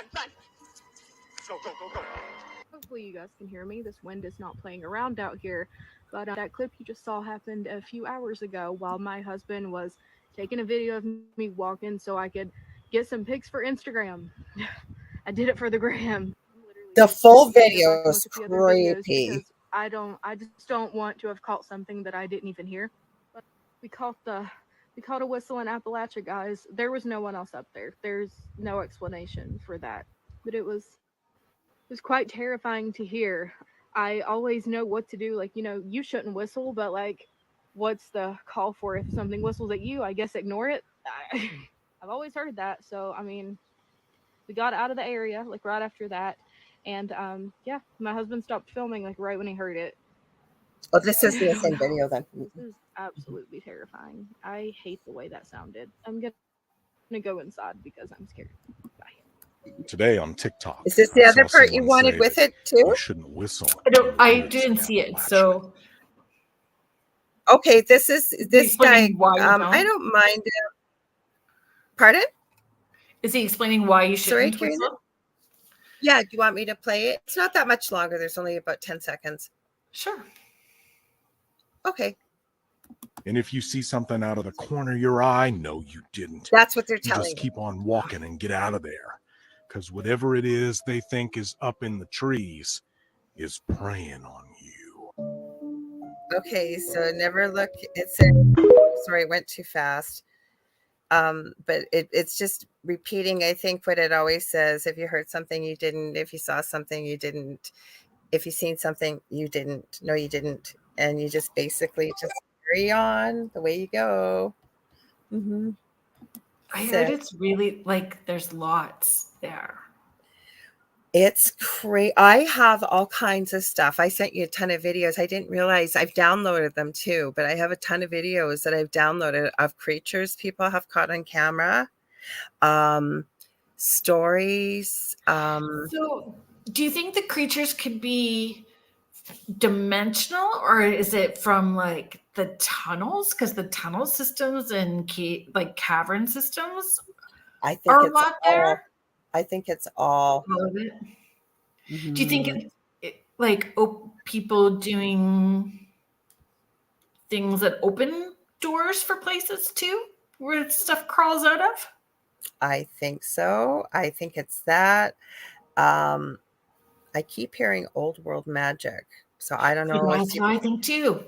S4: Hopefully you guys can hear me. This wind is not playing around out here. But that clip you just saw happened a few hours ago while my husband was taking a video of me walking so I could get some pics for Instagram. I did it for the gram.
S2: The full video is creepy.
S4: I just don't want to have caught something that I didn't even hear. But we caught a whistle in Appalachia, guys. There was no one else up there. There's no explanation for that. But it was quite terrifying to hear. I always know what to do. Like, you shouldn't whistle, but like, what's the call for if something whistles at you? I guess ignore it. I've always heard that. So, I mean, we got out of the area like right after that. And my husband stopped filming like right when he heard it.
S2: Oh, this is the same video then.
S4: This is absolutely terrifying. I hate the way that sounded. I'm gonna go inside because I'm scared. Bye.
S5: Today on TikTok.
S2: Is this the other part you wanted with it too?
S5: You shouldn't whistle.
S1: I didn't see it, so.
S2: Okay, this guy.
S1: I
S2: don't mind. Pardon?
S1: Is he explaining why you shouldn't whistle?
S2: Yeah, do you want me to play it? It's not that much longer. There's only about 10 seconds.
S1: Sure.
S2: Okay.
S5: And if you see something out of the corner of your eye, no, you didn't.
S2: That's what they're telling
S5: you. Just keep on walking and get out of there. Because whatever it is they think is up in the trees is preying on you.
S2: Okay, so never look. It said, sorry, it went too fast. But it's just repeating, I think, what it always says. If you heard something, you didn't. If you saw something, you didn't. If you seen something, you didn't. No, you didn't. And you just basically just carry on the way you go.
S1: I heard it's really like there's lots there.
S2: It's crazy. I have all kinds of stuff. I sent you a ton of videos. I didn't realize I've downloaded them too, but I have a ton of videos that I've downloaded of creatures people have caught on camera, um, stories.
S1: So, do you think the creatures could be dimensional, or is it from like the tunnels? Because the tunnel systems and cavern systems
S2: I think
S1: are a
S2: it's
S1: lot
S2: all.
S1: there.
S2: I think it's all.
S1: All of it. Do you think
S2: Mhm.
S1: like people doing things that open doors for places too, where stuff crawls out of?
S2: I think so. I think it's that. Um, I keep hearing old world magic, so I don't know if
S1: That's
S2: you.
S1: what I think too.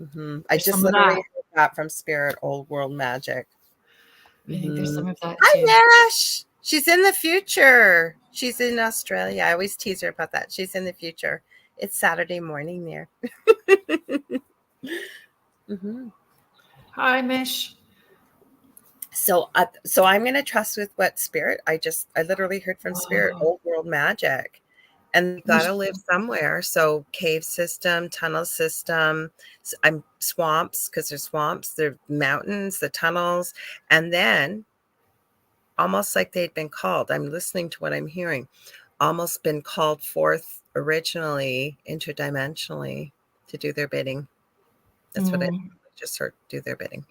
S2: I
S1: There's
S2: just
S1: some of
S2: literally
S1: that.
S2: heard that from Spirit Old World Magic.
S1: I think there's some of that
S2: Hi,
S1: too.
S2: Nash. She's in the future. She's in Australia. I always tease her about that. She's in the future. It's Saturday morning there. Mhm.
S1: Hi, Mish.
S2: So I'm going to trust with what Spirit. I literally heard from Spirit
S1: Oh,
S2: Old World Magic, and they got
S1: Mish.
S2: to live somewhere. So cave system, tunnel system, I'm swamps because there's swamps, there's mountains, the tunnels, and then almost like they'd been called. I'm listening to what I'm hearing. Almost been called forth originally interdimensionally to do their bidding. That's what I
S1: Mm.
S2: just heard. Do their bidding.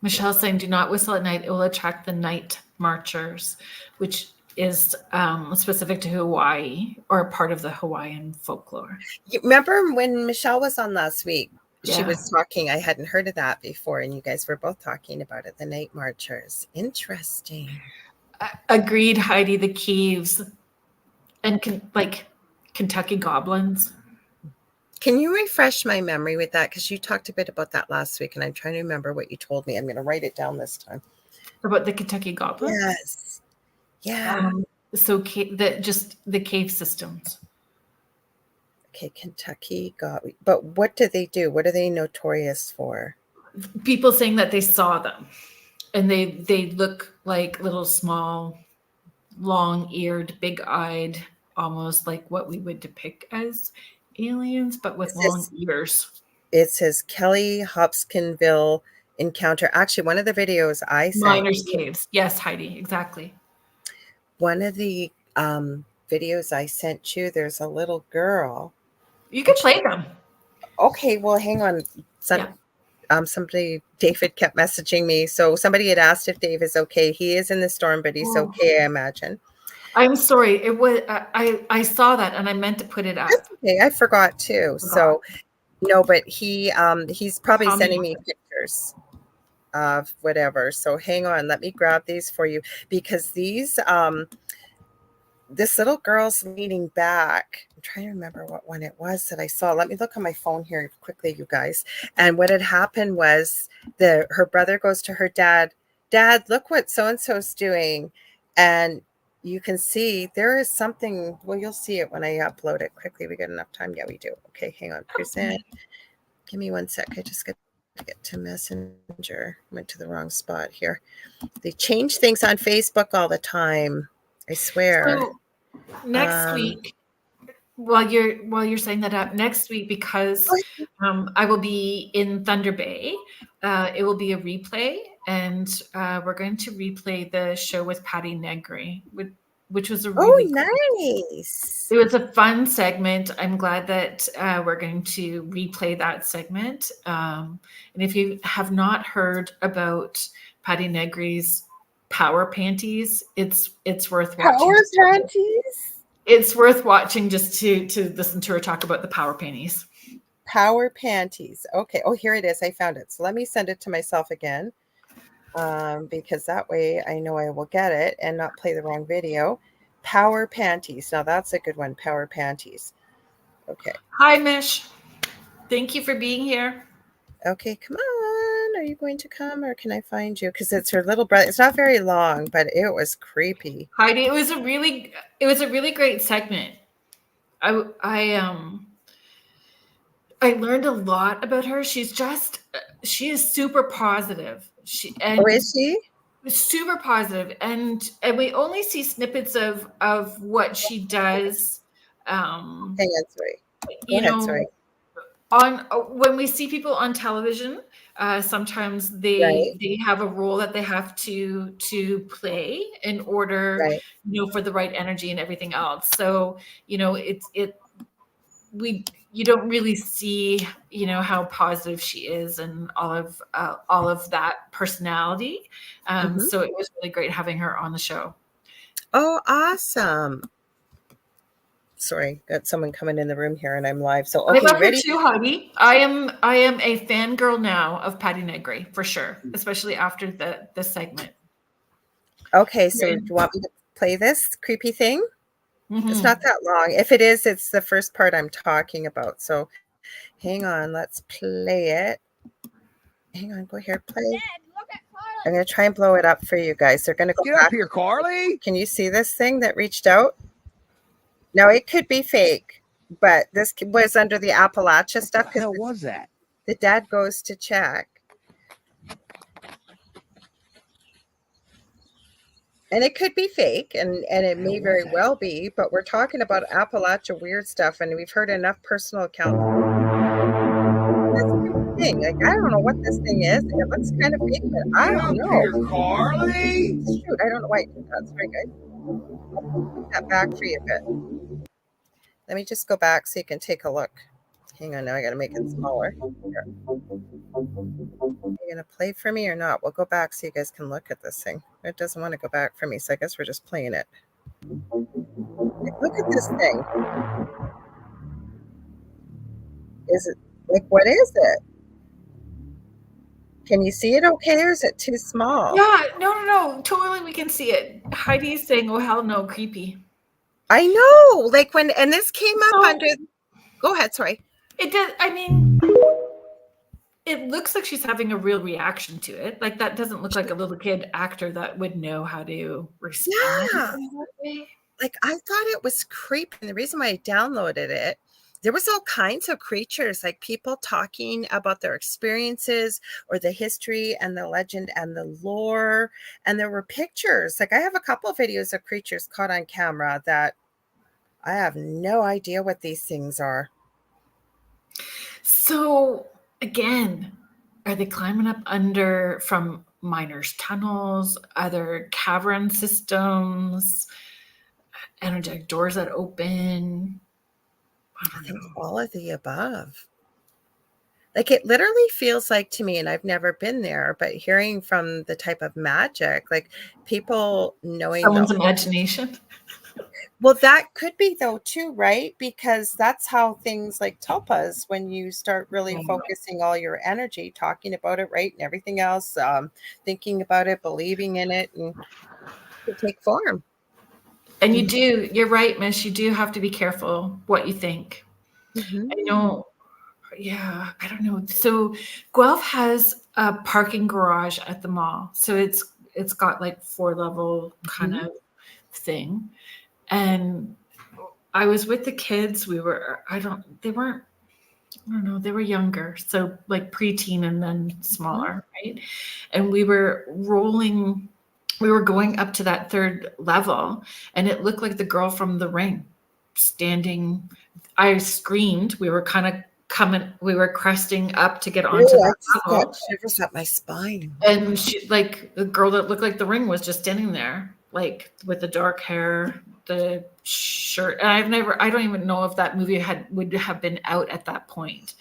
S1: Michelle's saying, "Do not whistle at night; it will attract the night marchers," which is specific to Hawaii or part of the Hawaiian folklore.
S2: You remember when Michelle was on last week? She
S1: Yeah.
S2: was talking. I hadn't heard of that before, and you guys were both talking about it. The night marchers. Interesting.
S1: Agreed, Heidi. The caves and like Kentucky goblins.
S2: Can you refresh my memory with that? Because you talked a bit about that last week, and I'm trying to remember what you told me. I'm going to write it down this time.
S1: About the Kentucky goblins.
S2: Yes. Yeah.
S1: So the cave systems.
S2: Okay, Kentucky got. But what do they do? What are they notorious for?
S1: People saying that they saw them, and they look like little small, long-eared, big-eyed, almost like what we would depict as aliens, but with long ears.
S2: It says Kelly Hopkinsville encounter. Actually, one of the videos I sent.
S1: Miners' caves. Yes, Heidi, exactly.
S2: One of the videos I sent you, there's a little girl.
S1: You can play them.
S2: Okay, well, hang on. Somebody, David kept messaging me. So somebody had asked if Dave is okay. He is in the storm, but he's okay, I imagine.
S1: I'm sorry. It was I saw that and I meant to put it up.
S2: That's okay. I forgot too. So no, but he's probably sending me pictures of whatever. So hang on, let me grab these for you because these this little girl's leaning back. I'm trying to remember what one it was that I saw. Let me look on my phone here quickly, you guys. And what had happened was her brother goes to her dad, "Dad, look what so-and-so's doing." And you can see there is something. Well, you'll see it when I upload it quickly. We got enough time. Yeah, we do. Okay, hang on. Present. Give me 1 sec. I just got to get to Messenger. Went to the wrong spot here. They change things on Facebook all the time. I swear.
S1: So next week, while you're setting that up, next week, because I will be in Thunder Bay, it will be a replay, and we're going to replay the show with Patty Negri, which was a really
S2: nice.
S1: It was a fun segment. I'm glad that we're going to replay that segment. And if you have not heard about Patty Negri's power panties, it's worth watching.
S2: Power panties?
S1: It's worth watching just to listen to her talk about the power panties.
S2: Power panties. Okay. Oh, here it is. I found it. So let me send it to myself again, because that way I know I will get it and not play the wrong video. Power panties. Now that's a good one. Power panties. Okay.
S1: Hi, Mish. Thank you for being here.
S2: Okay, come on. Are you going to come or can I find you? Because it's her little brother. It's not very long, but it was creepy.
S1: Heidi, it was a really great segment. I learned a lot about her. She is super positive.
S2: Oh, is she?
S1: super positive, and we only see snippets of what she does.
S2: Hang on, sorry. Go
S1: You
S2: ahead,
S1: know,
S2: sorry.
S1: on when we see people on television, sometimes
S2: Right,
S1: they have a role that they have to play in order,
S2: right.
S1: for the right energy and everything else. So you don't really see how positive she is and all of that personality.
S2: Mhm.
S1: So it was really great having her on the show.
S2: Oh, awesome. Sorry, got someone coming in the room here and I'm live. So,
S1: I
S2: okay,
S1: love her
S2: ready?
S1: too, Heidi. I am a fangirl now of Patty Negri for sure, especially after the segment.
S2: Okay, so do you want me to play this creepy thing? It's not
S1: Mhm.
S2: that long. If it is, it's the first part I'm talking about. So, hang on, let's play it. Hang on, go here, play. I'm going to try and blow it up for you guys. They're going to go
S6: Get
S2: back.
S6: up here, Carly.
S2: Can you see this thing that reached out? Now, it could be fake, but this was under the Appalachia stuff
S6: What the hell
S2: because
S6: was that?
S2: the dad goes to check. And it could be fake, and it may very well be, but we're talking about Appalachia weird stuff, and we've heard enough personal accounts. This thing, like, I don't know what this thing is. It looks kind of fake, but I
S6: Get
S2: don't
S6: up
S2: know.
S6: here, Carly.
S2: Shoot, I don't know why I did that. Sorry, guys. I'll put that back for you a bit. Let me just go back so you can take a look. Hang on, now I got to make it smaller. Here. Are you going to play for me or not? We'll go back so you guys can look at this thing. It doesn't want to go back for me, so I guess we're just playing it. Like, look at this thing. Is it, like, what is it? Can you see it okay, or is it too small?
S1: Yeah, no, totally, we can see it. Heidi is saying, "Oh hell no, creepy."
S2: I know, like, when, and this came up
S1: So
S2: under, go ahead, sorry.
S1: it does. I mean, it looks like she's having a real reaction to it. Like that doesn't look like a little kid actor that would know how to respond
S2: Yeah,
S1: in that way.
S2: like, I thought it was creepy, and the reason why I downloaded it, there was all kinds of creatures, like people talking about their experiences or the history and the legend and the lore, and there were pictures. Like, I have a couple of videos of creatures caught on camera that I have no idea what these things are.
S1: So again, are they climbing up under from miners' tunnels, other cavern systems, energetic doors that open? I
S2: I
S1: don't
S2: think
S1: know.
S2: all of the above. Like, it literally feels like to me, and I've never been there, but hearing from the type of magic, like people knowing
S1: Someone's imagination.
S2: well, that could be though too, right? Because that's how things like tulpas, when you start really focusing all your energy, talking about it, right, and everything else, thinking about it, believing in it, and to take form.
S1: And you're right, Miss. You do have to be careful what you think.
S2: Mm-hmm.
S1: I know. Yeah, I don't know. So Guelph has a parking garage at the mall. So it's got like 4-level kind
S2: Mm-hmm.
S1: of thing. And I was with the kids. They weren't, I don't know, they were younger. So like preteen and then smaller, right? And we were going up to that 3rd level, and it looked like the girl from The Ring standing. I screamed. We were cresting up to get onto
S2: Oh, I
S1: that
S2: just got
S1: level.
S2: shivers up my spine.
S1: And she, like, the girl that looked like The Ring was just standing there, like with the dark hair, the shirt. And I don't even know if that movie would have been out at that point.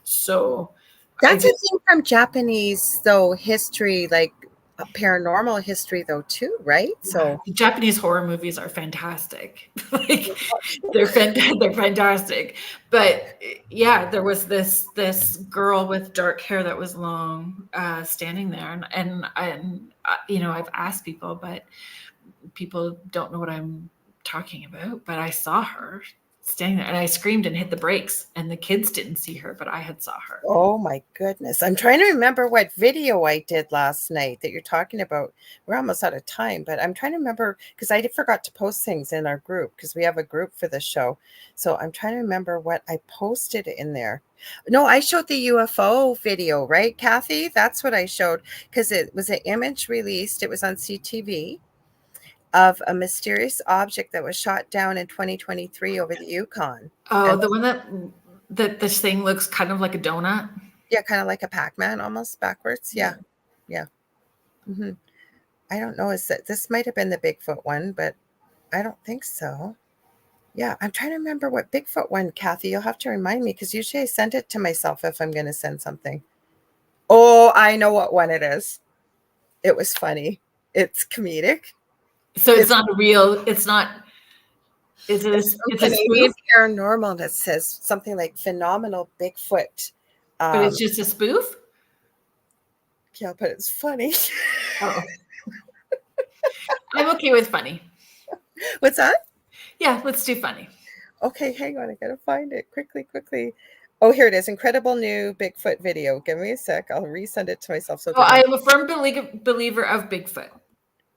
S1: So
S2: That's a thing from Japanese, though, history, like paranormal history, though, too, right? So,
S1: the Japanese horror movies are fantastic. Like they're fantastic. But yeah, there was this girl with dark hair that was long, standing there, and I've asked people, but people don't know what I'm talking about. But I saw her standing there, and I screamed and hit the brakes, and the kids didn't see her, but I had saw her.
S2: Oh my goodness. I'm trying to remember what video I did last night that you're talking about. We're almost out of time, but I'm trying to remember because I forgot to post things in our group because we have a group for the show. So I'm trying to remember what I posted in there. No, I showed the UFO video, right, Kathy? That's what I showed because it was an image released. It was on CTV of a mysterious object that was shot down in 2023 over the Yukon.
S1: Oh,
S2: And
S1: the one that this thing looks kind of like a donut.
S2: yeah, kind of like a Pac-Man almost backwards. Yeah. Mm-hmm. I don't know. Is that this might have been the Bigfoot one, but I don't think so. Yeah, I'm trying to remember what Bigfoot one, Kathy. You'll have to remind me because usually I send it to myself if I'm going to send something. Oh, I know what one it is. It was funny. It's comedic.
S1: So it's not a real. It's not. It's a
S2: Canadian
S1: spoof,
S2: Paranormal that says something like phenomenal Bigfoot.
S1: but it's just a spoof.
S2: Yeah, but it's funny.
S1: Oh, I'm okay with funny.
S2: What's that?
S1: Yeah, let's do funny.
S2: Okay, hang on. I gotta find it quickly. Oh, here it is. Incredible new Bigfoot video. Give me a sec. I'll resend it to myself. So
S1: Oh, I am a firm believer of Bigfoot.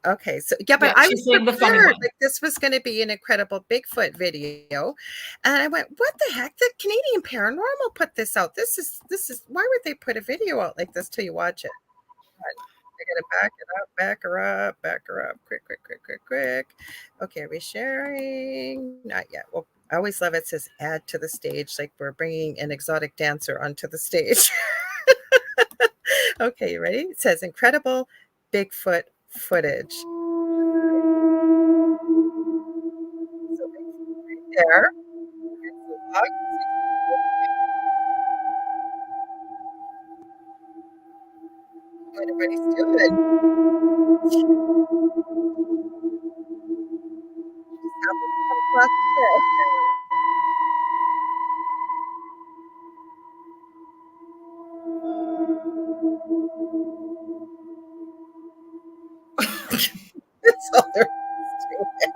S2: okay, so yeah, but
S1: Yeah,
S2: I
S1: she's
S2: was
S1: saying the funny
S2: prepared.
S1: one.
S2: Like this was going to be an incredible Bigfoot video, and I went, "What the heck? The Canadian Paranormal put this out. This is. Why would they put a video out like this till you watch it?" I gotta back her up, quick. Okay, are we sharing? Not yet. Well, I always love it says add to the stage, like we're bringing an exotic dancer onto the stage. Okay, you ready? It says incredible Bigfoot footage. So right there. Here's the log. What everybody's doing. That was fun class trip. That's all there is to it.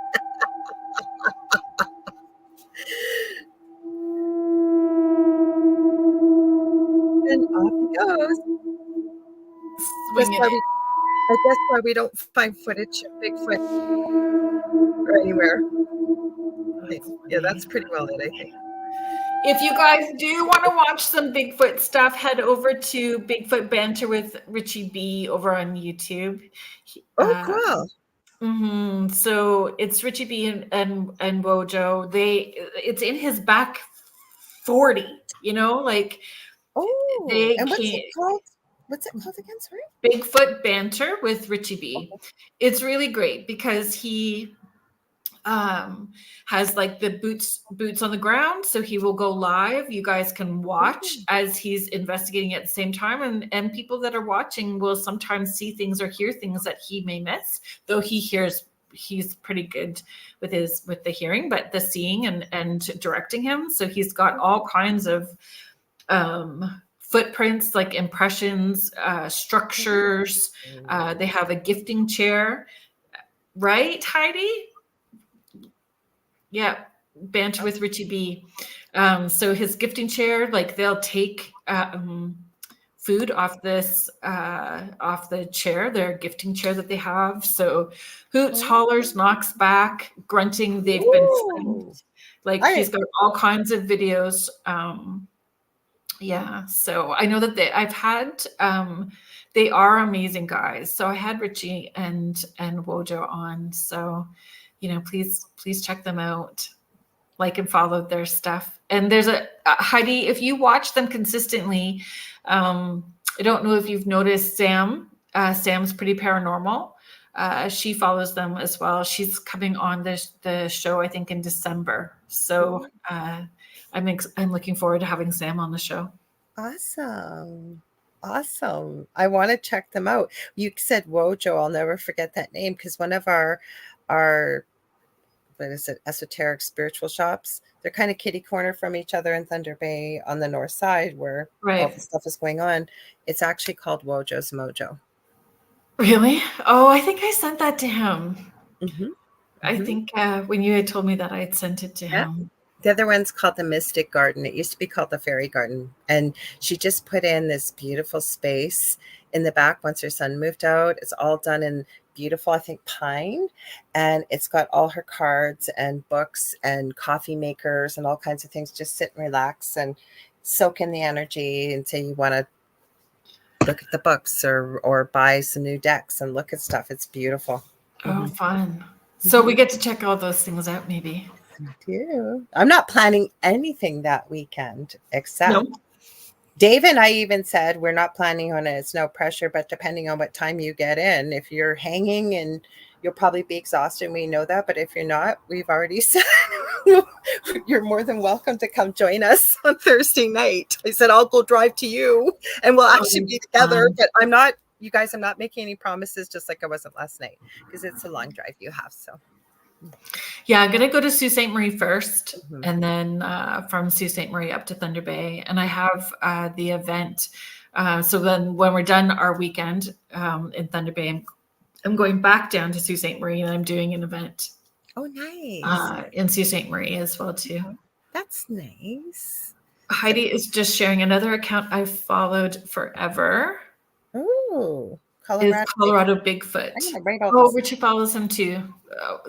S2: And off he goes.
S1: Swinging it.
S2: I guess why we don't find footage of Bigfoot or anywhere. Yeah, that's pretty well it, I think.
S1: If you guys do want to watch some Bigfoot stuff, head over to Bigfoot Banter with Richie B over on YouTube.
S2: Oh, cool.
S1: So it's Richie B and Wojo. It's in his back 40. Like
S2: Oh,
S1: they
S2: and what's it
S1: can't.
S2: called? What's it called again? Sorry.
S1: Bigfoot Banter with Richie B. It's really great because he has like the boots on the ground, so he will go live. You guys can watch as he's investigating at the same time, and people that are watching will sometimes see things or hear things that he may miss, though he's pretty good with the hearing, but the seeing and directing him. So he's got all kinds of footprints, like impressions, structures. They have a gifting chair, right, Heidi? Yeah, Banter with Richie B. So his gifting chair, like they'll take food off the chair, their gifting chair that they have. So hoots, hollers, knocks back, grunting. They've been filmed. Like he's got all kinds of videos. Yeah, so I know that I've had they are amazing guys. So I had Richie and Wojo on. So please check them out, like and follow their stuff. And there's a Heidi, if you watch them consistently, I don't know if you've noticed Sam. Sam's pretty paranormal. She follows them as well. She's coming on the show, I think, in December. So I'm looking forward to having Sam on the show.
S2: Awesome. I want to check them out. You said Wojo. I'll never forget that name because one of our what is it, esoteric spiritual shops, they're kind of kitty corner from each other in Thunder Bay on the north side where all the stuff is going on. It's actually called Wojo's Mojo.
S1: Really? Oh, I think I sent that to him.
S2: Mm-hmm.
S1: I think when you had told me that, I had sent it to him.
S2: The other one's called the Mystic Garden. It used to be called the Fairy Garden. And she just put in this beautiful space in the back once her son moved out. It's all done in beautiful, I think, pine. And it's got all her cards and books and coffee makers and all kinds of things. Just sit and relax and soak in the energy and say you want to look at the books or buy some new decks and look at stuff. It's beautiful.
S1: Oh, fun. So we get to check all those things out, maybe.
S2: I'm not planning anything that weekend except
S1: No.
S2: Dave and I even said we're not planning on it. It's no pressure, but depending on what time you get in, if you're hanging and you'll probably be exhausted, we know that. But if you're not, we've already said you're more than welcome to come join us on Thursday night. I said, I'll go drive to you and we'll actually be together. But I'm not, you guys, I'm not making any promises, just like I wasn't last night, because it's a long drive you have. So.
S1: Yeah, I'm gonna go to Sault Ste. Marie first, and then from Sault Ste. Marie up to Thunder Bay. And I have the event. So then when we're done our weekend in Thunder Bay, I'm going back down to Sault Ste. Marie, and I'm doing an event.
S2: Oh, nice.
S1: In Sault Ste. Marie as well too.
S2: That's nice.
S1: Heidi is just sharing another account I've followed forever.
S2: Oh.
S1: Colorado Bigfoot. Richie follows him too.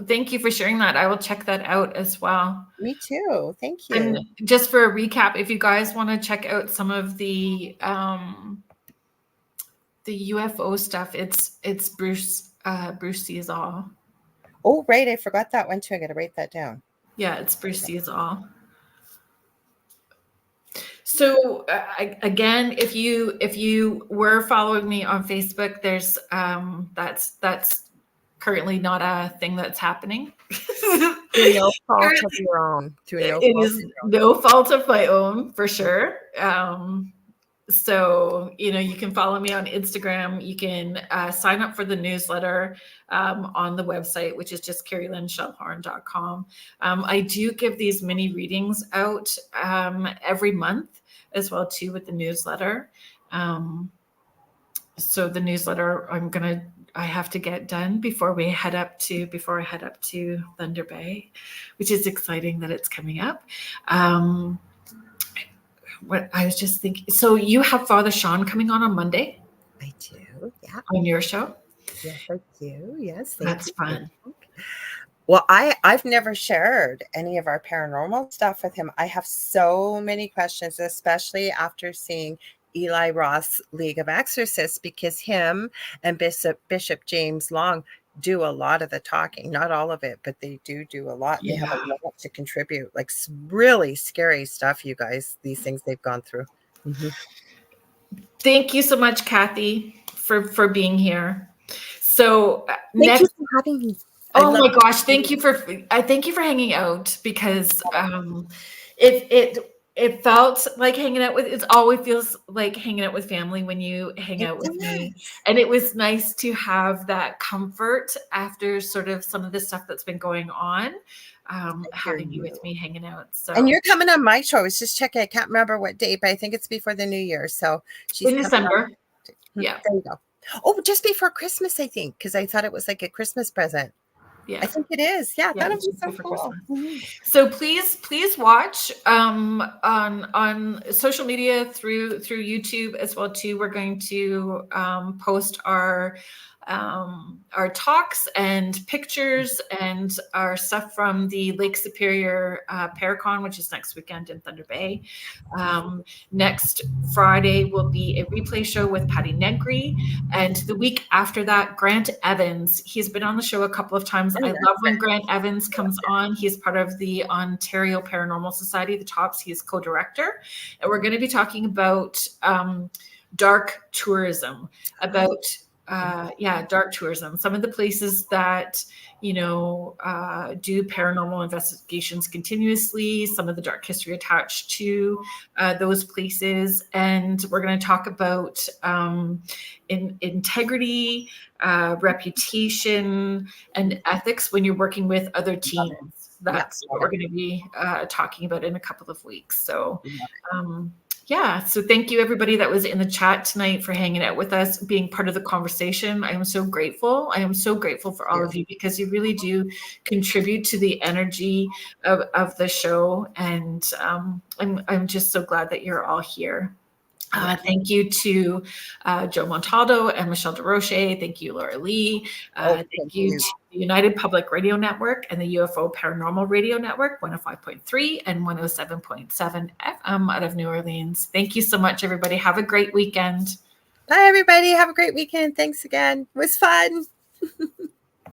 S1: Thank you for sharing that. I will check that out as well.
S2: Me too. Thank you.
S1: And just for a recap, if you guys want to check out some of the UFO stuff, it's Bruce Sees All.
S2: Oh, right. I forgot that one too. I got to write that down. Yeah,
S1: it's Bruce Sees All. So again, if you were following me on Facebook, there's that's currently not a thing that's happening.
S2: Through no fault of your own.
S1: It is no fault of my own, for sure. So you can follow me on Instagram. You can sign up for the newsletter on the website, which is just kerrilynshellhorn.com. I do give these mini readings out every month as well too with the newsletter. So the newsletter I have to get done before I head up to Thunder Bay, which is exciting that it's coming up. What I was just thinking, so you have Father Sean coming on Monday?
S2: I do, yeah.
S1: On your show?
S2: Yes, I do. Yes.
S1: That's fun.
S2: Well, I've never shared any of our paranormal stuff with him. I have so many questions, especially after seeing Eli Roth's League of Exorcists, because him and Bishop James Long do a lot of the talking, not all of it, but they do a lot.
S1: Yeah.
S2: They have a lot to contribute, like really scary stuff, you guys, these things they've gone through.
S1: Thank you so much, Kathy, for being here. So
S2: thank you for having me.
S1: Oh my gosh, thank you for hanging out, because it felt like hanging out with, it always feels like hanging out with family when you hang out with me. And it was nice to have that comfort after sort of some of the stuff that's been going on, having you with me hanging out. So, and
S2: you're coming on my show. I was just checking. I can't remember what date, but I think it's before the New Year. So
S1: she's in December. Yeah.
S2: There you go. Oh, just before Christmas, I think, because I thought it was like a Christmas present.
S1: Yeah,
S2: I think it is. Yeah, that'll be so cool.
S1: So please watch on social media through YouTube as well too. We're going to post our talks and pictures and our stuff from the Lake Superior Paracon, which is next weekend in Thunder Bay. Next Friday will be a replay show with Patty Negri, and the week after that, Grant Evans. He's been on the show a couple of times. I love when Grant Evans comes on. He's part of the Ontario Paranormal Society, the TOPS. He's co-director, and we're going to be talking about dark tourism, about dark tourism, some of the places that do paranormal investigations continuously, some of the dark history attached to those places. And we're going to talk about integrity, reputation, and ethics when you're working with other teams. That's what we're going to be talking about in a couple of weeks. So Yeah. So thank you, everybody that was in the chat tonight, for hanging out with us, being part of the conversation. I am so grateful. I am so grateful for all of you, because you really do contribute to the energy of the show. And I'm just so glad that you're all here. Thank you to Joe Montaldo and Michelle DeRoche. Thank you, Lorilei. Thank you to the United Public Radio Network and the UFO Paranormal Radio Network, 105.3 and 107.7 FM out of New Orleans. Thank you so much, everybody. Have a great weekend.
S2: Bye, everybody. Have a great weekend. Thanks again. It was fun.